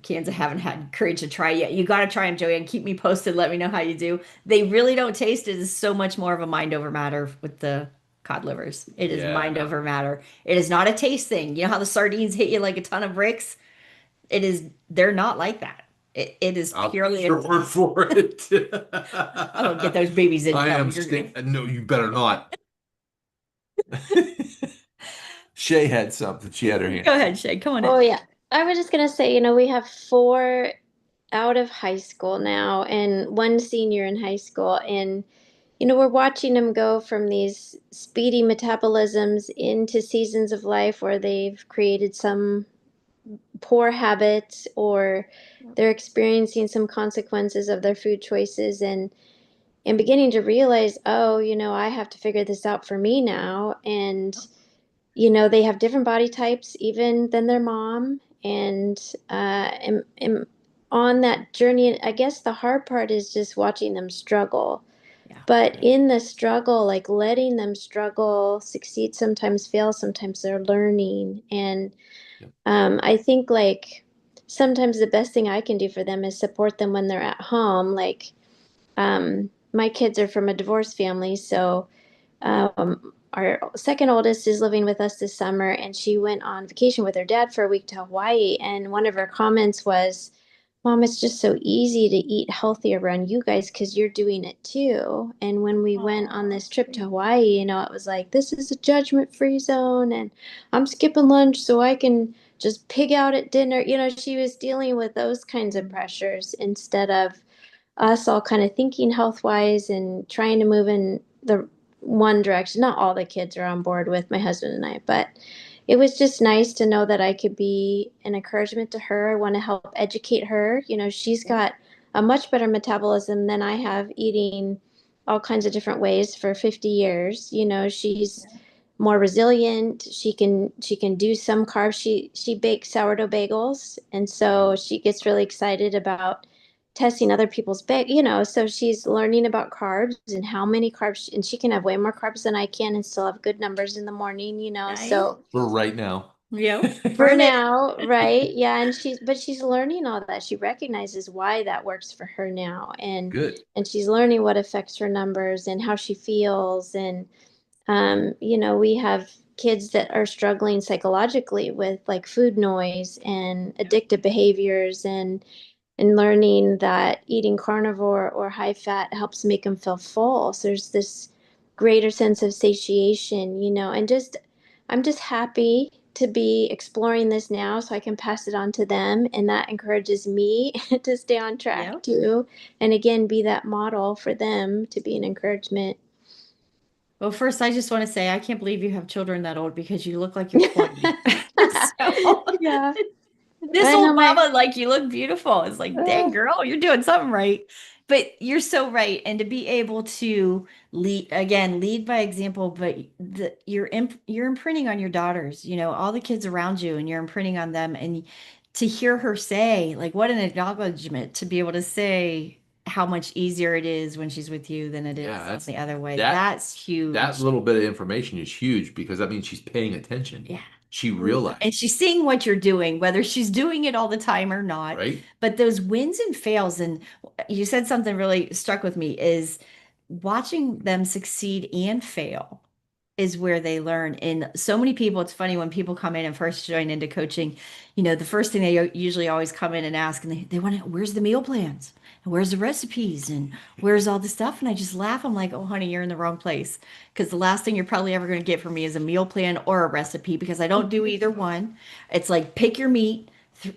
Kansas haven't had courage to try yet. You got to try them, Joanne. Keep me posted. Let me know how you do. They really don't taste it. It's so much more of a mind over matter with the cod livers. It is Yeah. mind over matter. It is not a taste thing. You know how the sardines hit you like a ton of bricks? They're not like that. It is I'll purely take your word for it. I don't get those babies in. I am You're no, you better not. Shay had something. She had her hand. Go ahead, Shay. Come on in. Oh yeah. I was just gonna say, we have four out of high school now and one senior in high school. And, we're watching them go from these speedy metabolisms into seasons of life where they've created some poor habits or they're experiencing some consequences of their food choices and beginning to realize, oh, I have to figure this out for me now. And they have different body types even than their mom. And am on that journey. I guess the hard part is just watching them struggle. Yeah. But in the struggle, like letting them struggle, succeed, sometimes fail, sometimes they're learning. And Yep. I think like sometimes the best thing I can do for them is support them when they're at home. Like my kids are from a divorced family, so our second oldest is living with us this summer, and she went on vacation with her dad for a week to Hawaii. And one of her comments was, Mom, it's just so easy to eat healthy around you guys because you're doing it too. And when we went on this trip to Hawaii, it was like, this is a judgment-free zone, and I'm skipping lunch so I can just pig out at dinner. She was dealing with those kinds of pressures instead of us all kind of thinking health wise and trying to move in the one direction. Not all the kids are on board with my husband and I, but it was just nice to know that I could be an encouragement to her. I want to help educate her. She's got a much better metabolism than I have, eating all kinds of different ways for 50 years. She's more resilient. She can do some carbs. She bakes sourdough bagels, and so she gets really excited about testing other people's so she's learning about carbs and how many carbs, and she can have way more carbs than I can and still have good numbers in the morning. Nice. So For right now. Yep. for now, right? Yeah, and she's learning all that. She recognizes why that works for her now, and Good. she's learning what affects her numbers and how she feels. And we have kids that are struggling psychologically with like food noise and addictive behaviors, and learning that eating carnivore or high fat helps make them feel full. So there's this greater sense of satiation, and I'm just happy to be exploring this now so I can pass it on to them. And that encourages me to stay on track Yep. too. And again, be that model for them to be an encouragement. Well, first, I just want to say I can't believe you have children that old because you look like you're 20. So Yeah, this I know old mama, like you look beautiful. It's like, uh, dang girl, you're doing something right. But you're so right. And to be able to lead by example, but you're imprinting on your daughters, all the kids around you, and you're imprinting on them. And to hear her say, like, what an acknowledgement to be able to say how much easier it is when she's with you than it Yeah, is on that's the other way. that That's that huge. little bit of information is huge because that means she's paying attention. Yeah. She And realizes, she's seeing what you're doing, whether she's doing it all the time or not. right? But those wins and fails, and you said something really struck with me, is watching them succeed and fail is where they learn. And so many people, it's funny when people come in and first join into coaching, the first thing they usually always come in and ask, and they want to, where's the meal plans? And where's the recipes? And where's all the stuff? And I just laugh. I'm like, oh, honey, you're in the wrong place. Because the last thing you're probably ever going to get from me is a meal plan or a recipe because I don't do either one. It's like pick your meat, eat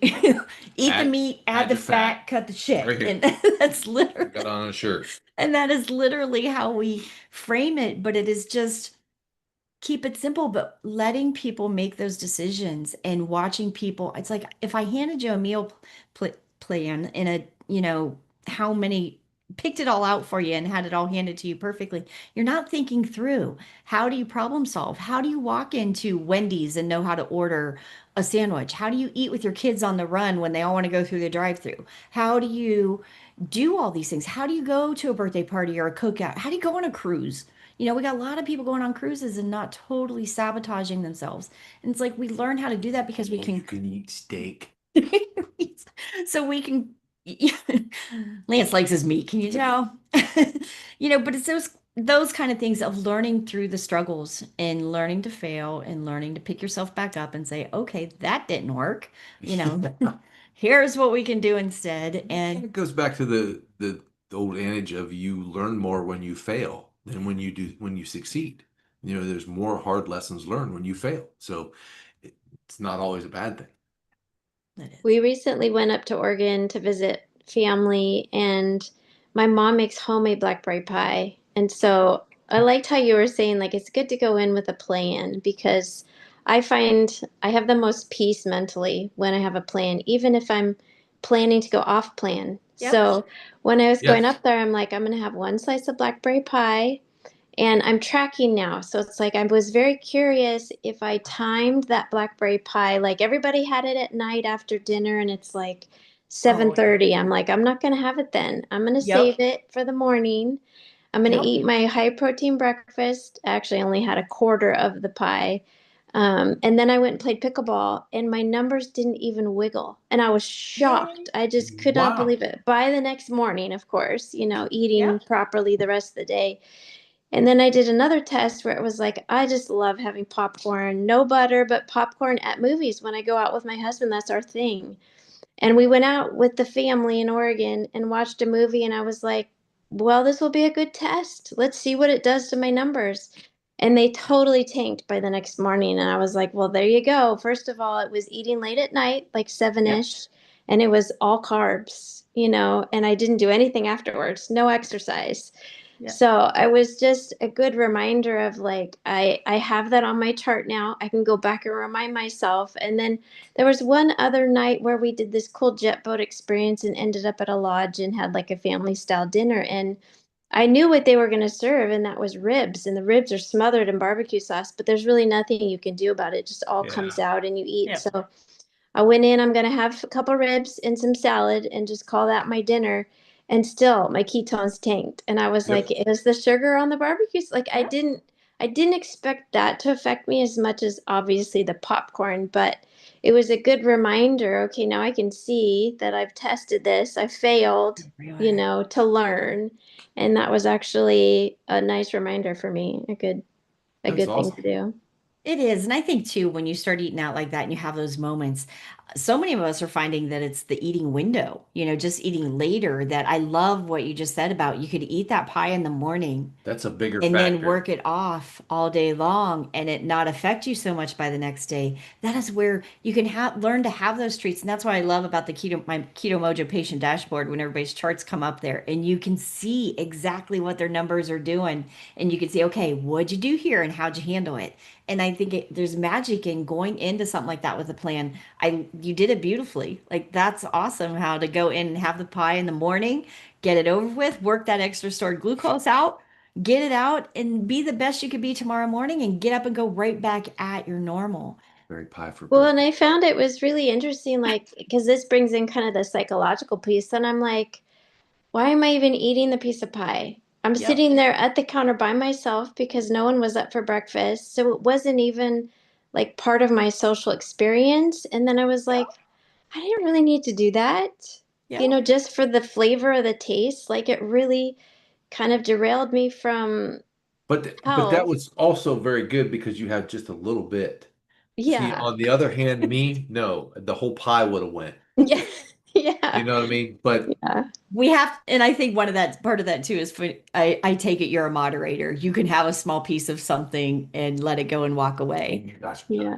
the Add meat, add add the the fat fat, cut the shit. right here. And that's literally, Got on a shirt. and that is literally how we frame it. But it is just keep it simple, but letting people make those decisions and watching people. It's like if I handed you a meal plan in a, how many picked it all out for you and had it all handed to you perfectly. You're not thinking through how do you problem solve? How do you walk into Wendy's and know how to order a sandwich? How do you eat with your kids on the run when they all want to go through the drive-through? How do you do all these things? How do you go to a birthday party or a cookout? How do you go on a cruise? We got a lot of people going on cruises and not totally sabotaging themselves. And it's like we learn how to do that because we You can. can eat steak. So we can. Lance likes his meat. Can you tell? But it's those kind of things of learning through the struggles and learning to fail and learning to pick yourself back up and say, okay, that didn't work. Here's what we can do instead. And It goes back to the old adage of you learn more when you fail than when you succeed. There's more hard lessons learned when you fail. So it's not always a bad thing. we recently went up to Oregon to visit family, and my mom makes homemade blackberry pie. And so I liked how you were saying, like, it's good to go in with a plan because I find I have the most peace mentally when I have a plan, even if I'm planning to go off plan. Yep. So when I was going Yes. up there, I'm like, I'm going to have one slice of blackberry pie And I'm tracking now. So it's like I was very curious if I timed that blackberry pie, like everybody had it at night after dinner and it's like Oh, 7:30. I'm like, I'm not gonna have it then. I'm gonna yep. save it for the morning. I'm gonna Yep. eat my high protein breakfast. Actually, I only had a quarter of the pie. And then I went and played pickleball, and my numbers didn't even wiggle. And I was Yay. shocked. I just could not Wow. believe it. By the next morning, of course, eating Yep. properly the rest of the day. And then I did another test where it was like, I just love having popcorn, no butter, but popcorn at movies. When I go out with my husband, that's our thing. And we went out with the family in Oregon and watched a movie, and I was like, well, this will be a good test. Let's see what it does to my numbers. And they totally tanked by the next morning. And I was like, well, there you go. First of all, it was eating late at night, like Yep. 7-ish, and it was all carbs, and I didn't do anything afterwards, no exercise. Yep. So I was just a good reminder of like I have that on my chart now. I can go back and remind myself. And then there was one other night where we did this cool jet boat experience and ended up at a lodge and had like a family style dinner. And I knew what they were going to serve, and that was ribs. And the ribs are smothered in barbecue sauce, but there's really nothing you can do about it. It just all Yeah. comes out and you eat. Yep. So I went in, I'm going to have a couple ribs and some salad and just call that my dinner. And still my ketones tanked. And I was like, Yep. it was the sugar on the barbecues. Like Yep. I didn't expect that to affect me as much as obviously the popcorn, but it was a good reminder. Okay, now I can see that I've tested this. I failed, Everywhere. to learn. And that was actually a nice reminder for me. A That's good thing awesome. to do. It is. And I think too, when you start eating out like that and you have those moments, so many of us are finding that it's the eating window, just eating later. That I love what you just said about you could eat that pie in the morning That's a bigger and then factor. work it off all day long and it not affect you so much by the next day. That is where you can learn to have those treats. And that's what I love about my Keto Mojo patient dashboard when everybody's charts come up there and you can see exactly what their numbers are doing. And you can see, okay, what'd you do here and how'd you handle it? And I think there's magic in going into something like that with a plan. You did it beautifully. Like that's awesome how to go in and have the pie in the morning, get it over with, work that extra stored glucose out, get it out and be the best you could be tomorrow morning and get up and go right back at your normal. Very pie for Well, and breakfast. I found it was really interesting, like, because this brings in kind of the psychological piece. And I'm like, why am I even eating the piece of pie? I'm Yep. sitting there at the counter by myself because no one was up for breakfast. So it wasn't even like part of my social experience. And then I was like, Yep. I didn't really need to do that, Yep. just for the flavor of the taste. Like it really kind of derailed me from But that health. was also very good because you had just a little bit. See, Yeah. on the other hand, me, no, the whole pie would have went. Yeah. You Yeah. know what I mean? But Yeah. We have, and I think one of that part of that too is I take it you're a moderator. You can have a small piece of something and let it go and walk oh away. my gosh, Yeah.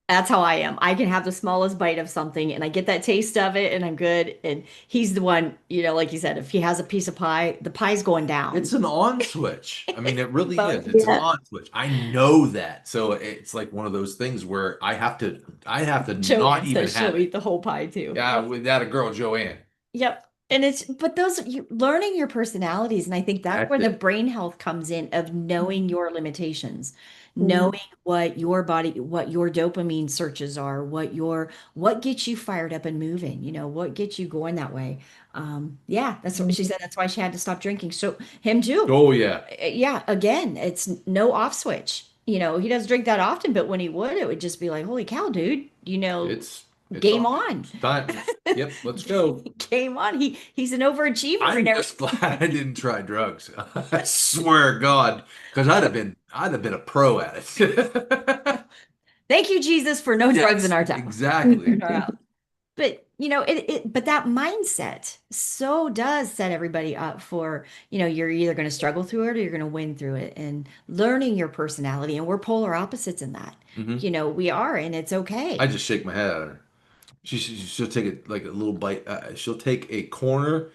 That's how I am. I can have the smallest bite of something and I get that taste of it and I'm good. And he's the one, like you said, if he has a piece of pie, the pie's going it's down. an on switch. I mean, it really is. Both. It's an Yeah. on switch. I know that. So it's like one of those things where I have to not Joanne even says she'll have it. eat the whole pie too. Yeah, Yep. with that a girl, Joanne. Yep. And but you learning your personalities. And I think that's That's where the it. brain health comes in of knowing your limitations, Mhm. knowing what your body, what your dopamine searches are, what gets you fired up and moving, what gets you going that way. Yeah, that's what she said. That's why she had to stop drinking. So him too. Oh yeah. Yeah, again, it's no off switch. He doesn't drink that often, but when he would, it would just be like, holy cow, dude, It's game on. on. It's time. Yep, let's go. Game on. He's an overachiever and I'm everything. just glad I didn't try drugs. I swear to God, because I'd have been a pro at it. Thank you, Jesus, for no drugs in Yes, our town. exactly. In our house. But but that mindset so does set everybody up for, you're either going to struggle through it or you're going to win through it and learning your personality. And we're polar opposites in that. hmm We are, and it's I okay. just shake my head at her. She'll take it like a little bite. She'll take a corner.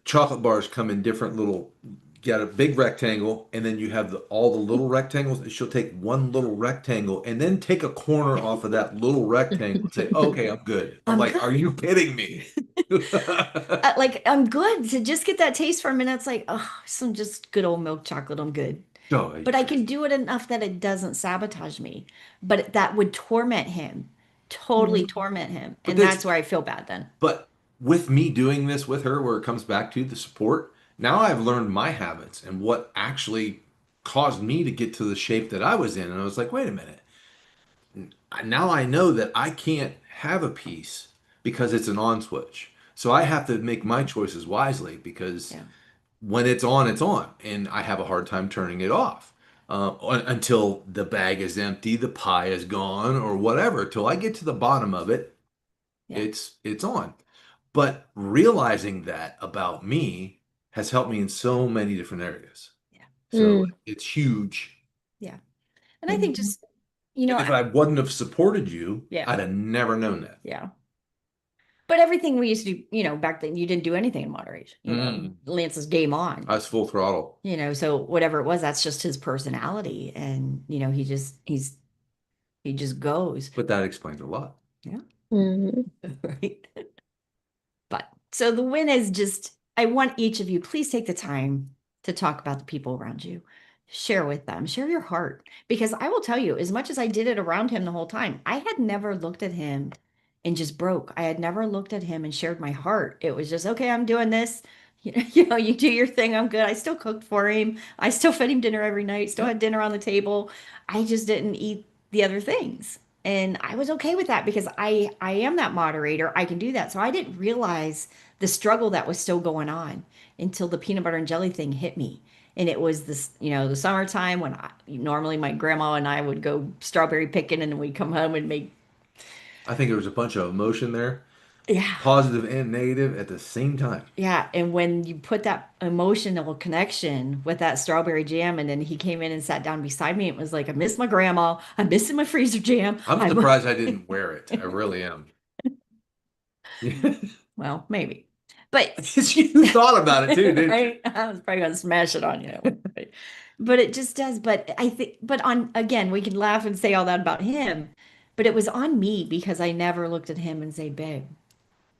Chocolate bars come in different little. You got a big rectangle, and then you have all the little rectangles. She'll take one little rectangle and then take a corner off of that little rectangle and say, "Okay, I'm good." I'm I'm like, "Are good. you kidding me?" Like I'm good to just get that taste for a minute. It's like, oh, some just good old milk chocolate. I'm good. Oh, but I can do it enough that it doesn't sabotage me. But that would torment him, totally Mm. torment him. but And that's that's where I feel bad then. but with me doing this with her, where it comes back to the support, now I've learned my habits and what actually caused me to get to the shape that I was in. And I was like, wait a minute. Now I know that I can't have a piece because it's an on switch. So I have to make my choices wisely because Yeah. when it's on, and I have a hard time turning it off until the bag is empty, the pie is gone, or whatever. Till I get to the bottom of it, Yeah. it's on. But realizing that about me has helped me in so many different areas. Yeah. So Mm. it's huge. Yeah. And I think just, And if I wouldn't have supported you, yeah. I'd have never known that. Yeah. But everything we used to do, back then, you didn't do anything in moderation. Mm. Lance's game on, I was full throttle. so whatever it was, that's just his personality. And, he just goes. But that explains a lot. Yeah. Mm. Right. But so the win is just, I want each of you, please take the time to talk about the people around you. Share with them, share your heart. Because I will tell you, as much as I did it around him the whole time, I had never looked at him and just broke. I had never looked at him and shared my heart. It was just, okay, I'm doing this. You do your thing. I'm good. I still cooked for him. I still fed him dinner every night, still Yeah. had dinner on the table. I just didn't eat the other things. And I was okay with that because I am that moderator. I can do that. So I didn't realize the struggle that was still going on until the peanut butter and jelly thing hit me. And it was this, the summertime when normally my grandma and I would go strawberry picking and we'd come home and make, I think there was a bunch of emotion there, yeah, positive and negative at the same time. yeah. And when you put that emotional connection with that strawberry jam, and then he came in and sat down beside me, it was like, I miss my grandma. I'm missing my freezer jam. I'm surprised I didn't wear it. I really am. Well, maybe. But You thought about it too, didn't you? right? I was probably gonna smash it on you. Right? But it just does. But I think, but on again, we can laugh and say all that about him, but it was on me because I never looked at him and say, babe,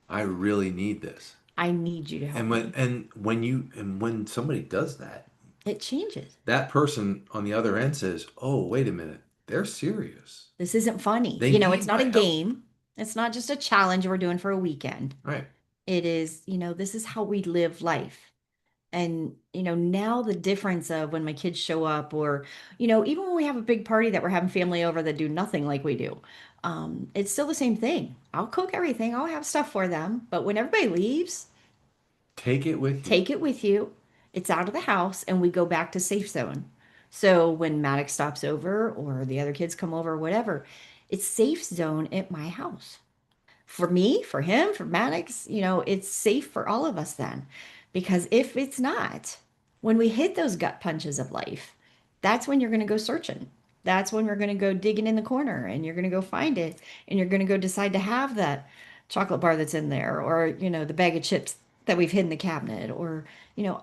I really need this. I need you to help And me. when somebody does that, It changes. that person on the other end says, "Oh, wait a minute. They're serious. This isn't funny. They It's need not my a help." game. It's not just a challenge we're doing for a weekend. Right. It is, this is how we live life. And, now the difference of when my kids show up or, even when we have a big party that we're having family over that do nothing like we do, it's still the same thing. I'll cook everything, I'll have stuff for them. But when everybody leaves, Take it with you. take it with you. It's out of the house and we go back to safe zone. So when Maddox stops over or the other kids come over or whatever, it's safe zone at my house for me, for him, for Maddox, it's safe for all of us then. Because if it's not, when we hit those gut punches of life, that's when you're going to go searching. That's when we're going to go digging in the corner and you're going to go find it and you're going to go decide to have that chocolate bar that's in there or, the bag of chips that we've hid in the cabinet or,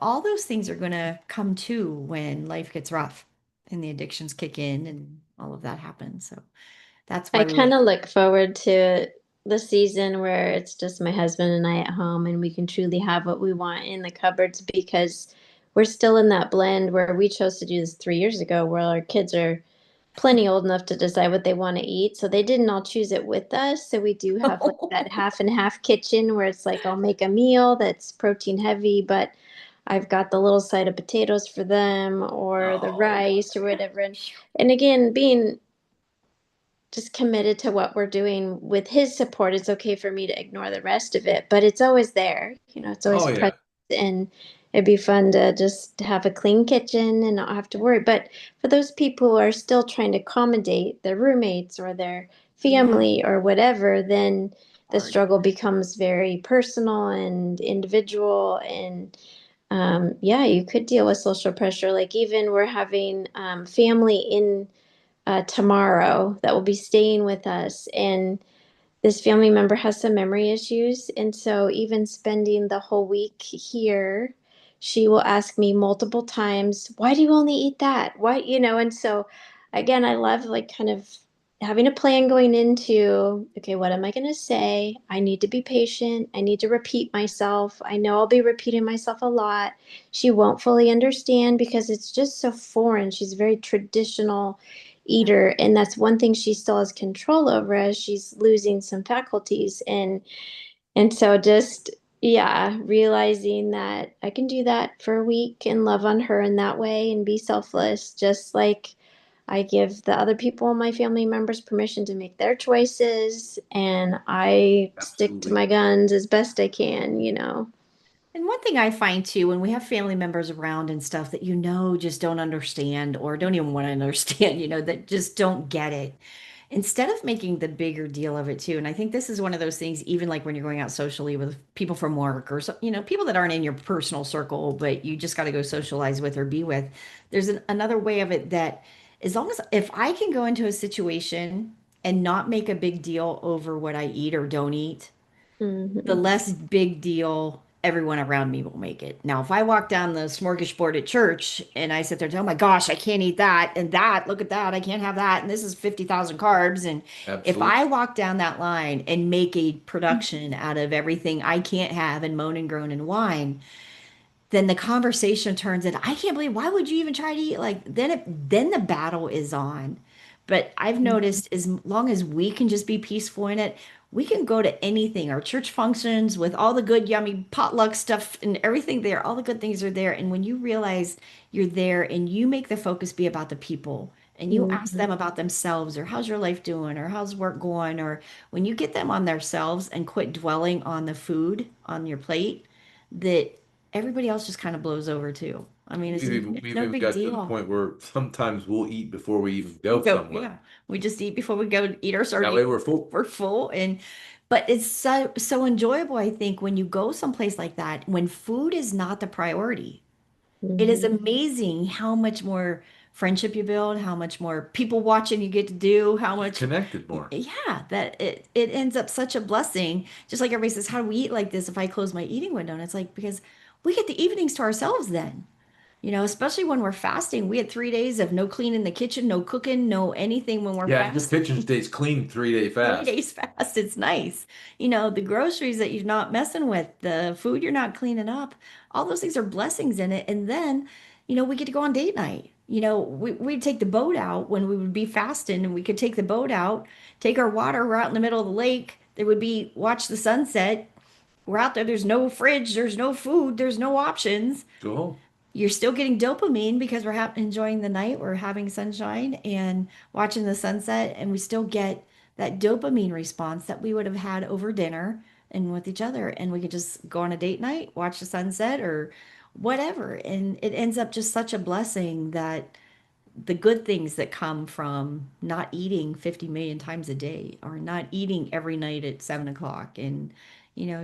all those things are going to come to when life gets rough and the addictions kick in and all of that happens. So that's I why kind of look forward to the season where it's just my husband and I at home and we can truly have what we want in the cupboards because we're still in that blend where we chose to do this 3 years ago where our kids are plenty old enough to decide what they want to eat. So they didn't all choose it with us. So we do have like that half and half kitchen where it's like I'll make a meal that's protein heavy, but I've got the little side of potatoes for them or the Oh, rice or whatever. And again, being just committed to what we're doing with his support, it's okay for me to ignore the rest of it, but it's always there. It's always oh present, yeah. and it'd be fun to just have a clean kitchen and not have to worry. But for those people who are still trying to accommodate their roommates or their yeah, family or whatever, then the hard. struggle becomes very personal and individual. And yeah, you could deal with social pressure. Like even we're having family in tomorrow that will be staying with us. And this family member has some memory issues. And so, even spending the whole week here, she will ask me multiple times, why do you only eat that? Why, And so, again, I love like kind of having a plan going into, okay, what am I going to say? I need to be patient. I need to repeat myself. I know I'll be repeating myself a lot. She won't fully understand because it's just so foreign. She's a very traditional eater, and that's one thing she still has control over as she's losing some faculties. And so just, yeah, realizing that I can do that for a week and love on her in that way and be selfless, just like I give the other people, my family members, permission to make their choices, and I stick to Absolutely. my guns as best I can, you know. And one thing I find too, when we have family members around and stuff that just don't understand or don't even want to understand, that just don't get it, instead of making the bigger deal of it too. And I think this is one of those things, even like when you're going out socially with people from work or so, people that aren't in your personal circle, but you just got to go socialize with or be with. There's another way of it that as long as if I can go into a situation and not make a big deal over what I eat or don't eat, the Hmm. less big deal everyone around me will make it. Now, if I walk down the smorgasbord at church and I sit there and say, oh my gosh, I can't eat that and that, look at that, I can't have that, and this is 50,000 carbs. And if Absolutely. I walk down that line and make a production out of everything I can't have and moan and groan and whine, then the conversation turns into, I can't believe, why would you even try to eat? Like then the battle is on. But I've noticed as long as we can just be peaceful in it, we can go to anything, our church functions with all the good, yummy potluck stuff and everything there, all the good things are there. And when you realize you're there and you make the focus be about the people and you ask Hmm. them about themselves or how's your life doing or how's work going, or when you get them on themselves and quit dwelling on the food on your plate, that everybody else just kind of blows over too. I mean, We've even, it's we've no even big got to the deal. point where sometimes we'll eat before we even We go go, somewhere. yeah, we just eat before we go eat our That way sardines. we're full. We're full, and but it's so enjoyable, I think, when you go someplace like that, when food is not the priority. It is Hmm. amazing how much more friendship you build, how much more people watching you get to do, how You're much, connected more. yeah, that it ends up such a blessing. Just like everybody says, how do we eat like this if I close my eating window? And it's like, because we get the evenings to ourselves then. Especially when we're fasting. We had 3 days of no cleaning the kitchen, no cooking, no anything when we're Yeah, your fasting. kitchen stays clean 3 day 3 days fast. fast. It's nice. The groceries that you're not messing with, the food you're not cleaning up, all those things are blessings in it. And then, we get to go on date night. We'd take the boat out when we would be fasting and we could take the boat out, take our water. We're out in the middle of the lake. There would be watch the sunset. We're out there. There's no fridge. There's no food. There's no options. Go home. You're still getting dopamine because we're enjoying the night, we're having sunshine and watching the sunset, and we still get that dopamine response that we would have had over dinner and with each other. And we could just go on a date night, watch the sunset or whatever. And it ends up just such a blessing that the good things that come from not eating 50 million times a day or not eating every night at 7 o'clock and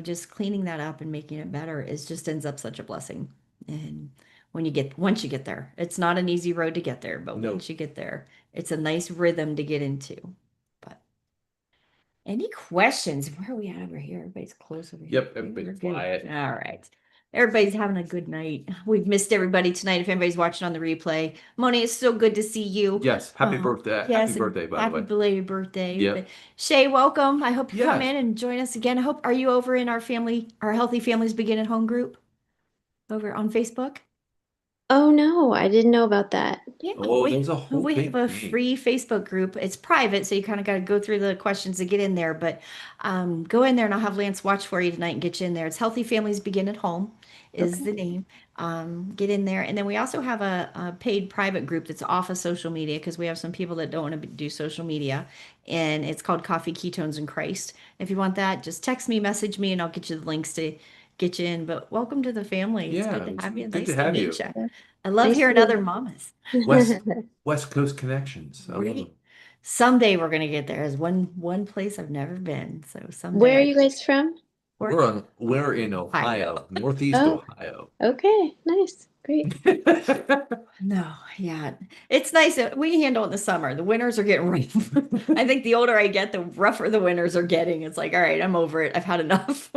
just cleaning that up and making it better is just ends up such a blessing. And once you get there, it's not an easy road to get there, but No. once you get there, it's a nice rhythm to get into. But any questions? Where are we at over here? Everybody's close over here. Yep, Okay, we're everybody's good. quiet. All right. Everybody's having a good night. We've missed everybody tonight. If anybody's watching on the replay, Moni, it's so good to see you. Yes, happy birthday. Happy Yes, and birthday, by the happy way. belated birthday. But Yep. Shay, welcome. I hope you come Yes. in and join us again. Are you over in our Healthy Families Begin at Home group over on Facebook? Oh no, I didn't know about that. Yeah, Oh, there's a whole we have big a thing. free Facebook group. It's private, so you kind of got to go through the questions to get in there. But go in there, and I'll have Lance watch for you tonight and get you in there. It's Healthy Families Begin at Home is Okay. the name. Get in there, and then we also have a paid private group that's off of social media because we have some people that don't want to do social media, and it's called Coffee, Ketones, and Christ. If you want that, just text me, message me, and I'll get you the links to get you in. But welcome to the family. It's Yeah, good it to was have you. good to Nice to have meet you. you. I love Nice to hearing meet other you. mamas. West Coast connections. I love Right. them. Someday we're gonna get there. There's one place I've never been. So Where are someday you guys from? we're We're in Ohio. Ohio, Northeast Oh, Ohio. okay. Nice. Great. No, yeah. It's nice that we handle it in the summer. The winters are getting rough. I think the older I get, the rougher the winters are getting. It's like, all right, I'm over it. I've had enough.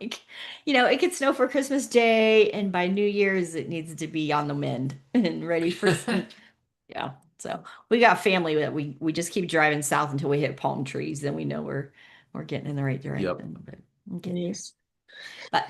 Like, it could snow for Christmas Day, and by New Year's it needs to be on the mend and ready for some, yeah. So we got family that we just keep driving south until we hit palm trees. Then we know we're getting in the right direction. But okay. Nice. But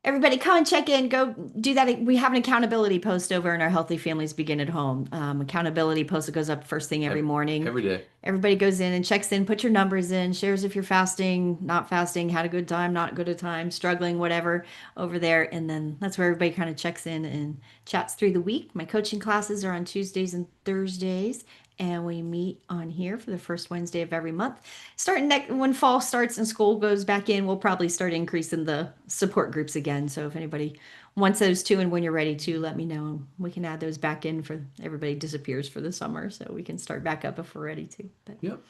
everybody, come and check in. Go do that. We have an accountability post over in our Healthy Families Begin at Home. Accountability post that goes up first thing every morning. Every day. Everybody goes in and checks in, put your numbers in, shares if you're fasting, not fasting, had a good time, not good a time, struggling, whatever over there. And then that's where everybody kind of checks in and chats through the week. My coaching classes are on Tuesdays and Thursdays. And we meet on here for the first Wednesday of every month. Starting next when fall starts and school goes back in, we'll probably start increasing the support groups again. So if anybody wants those too, and when you're ready to, let me know. We can add those back in for everybody disappears for the summer, so we can start back up if we're ready to. But Yep.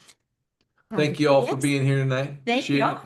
Thank you all for yes. being here tonight. Thank you. Sharing-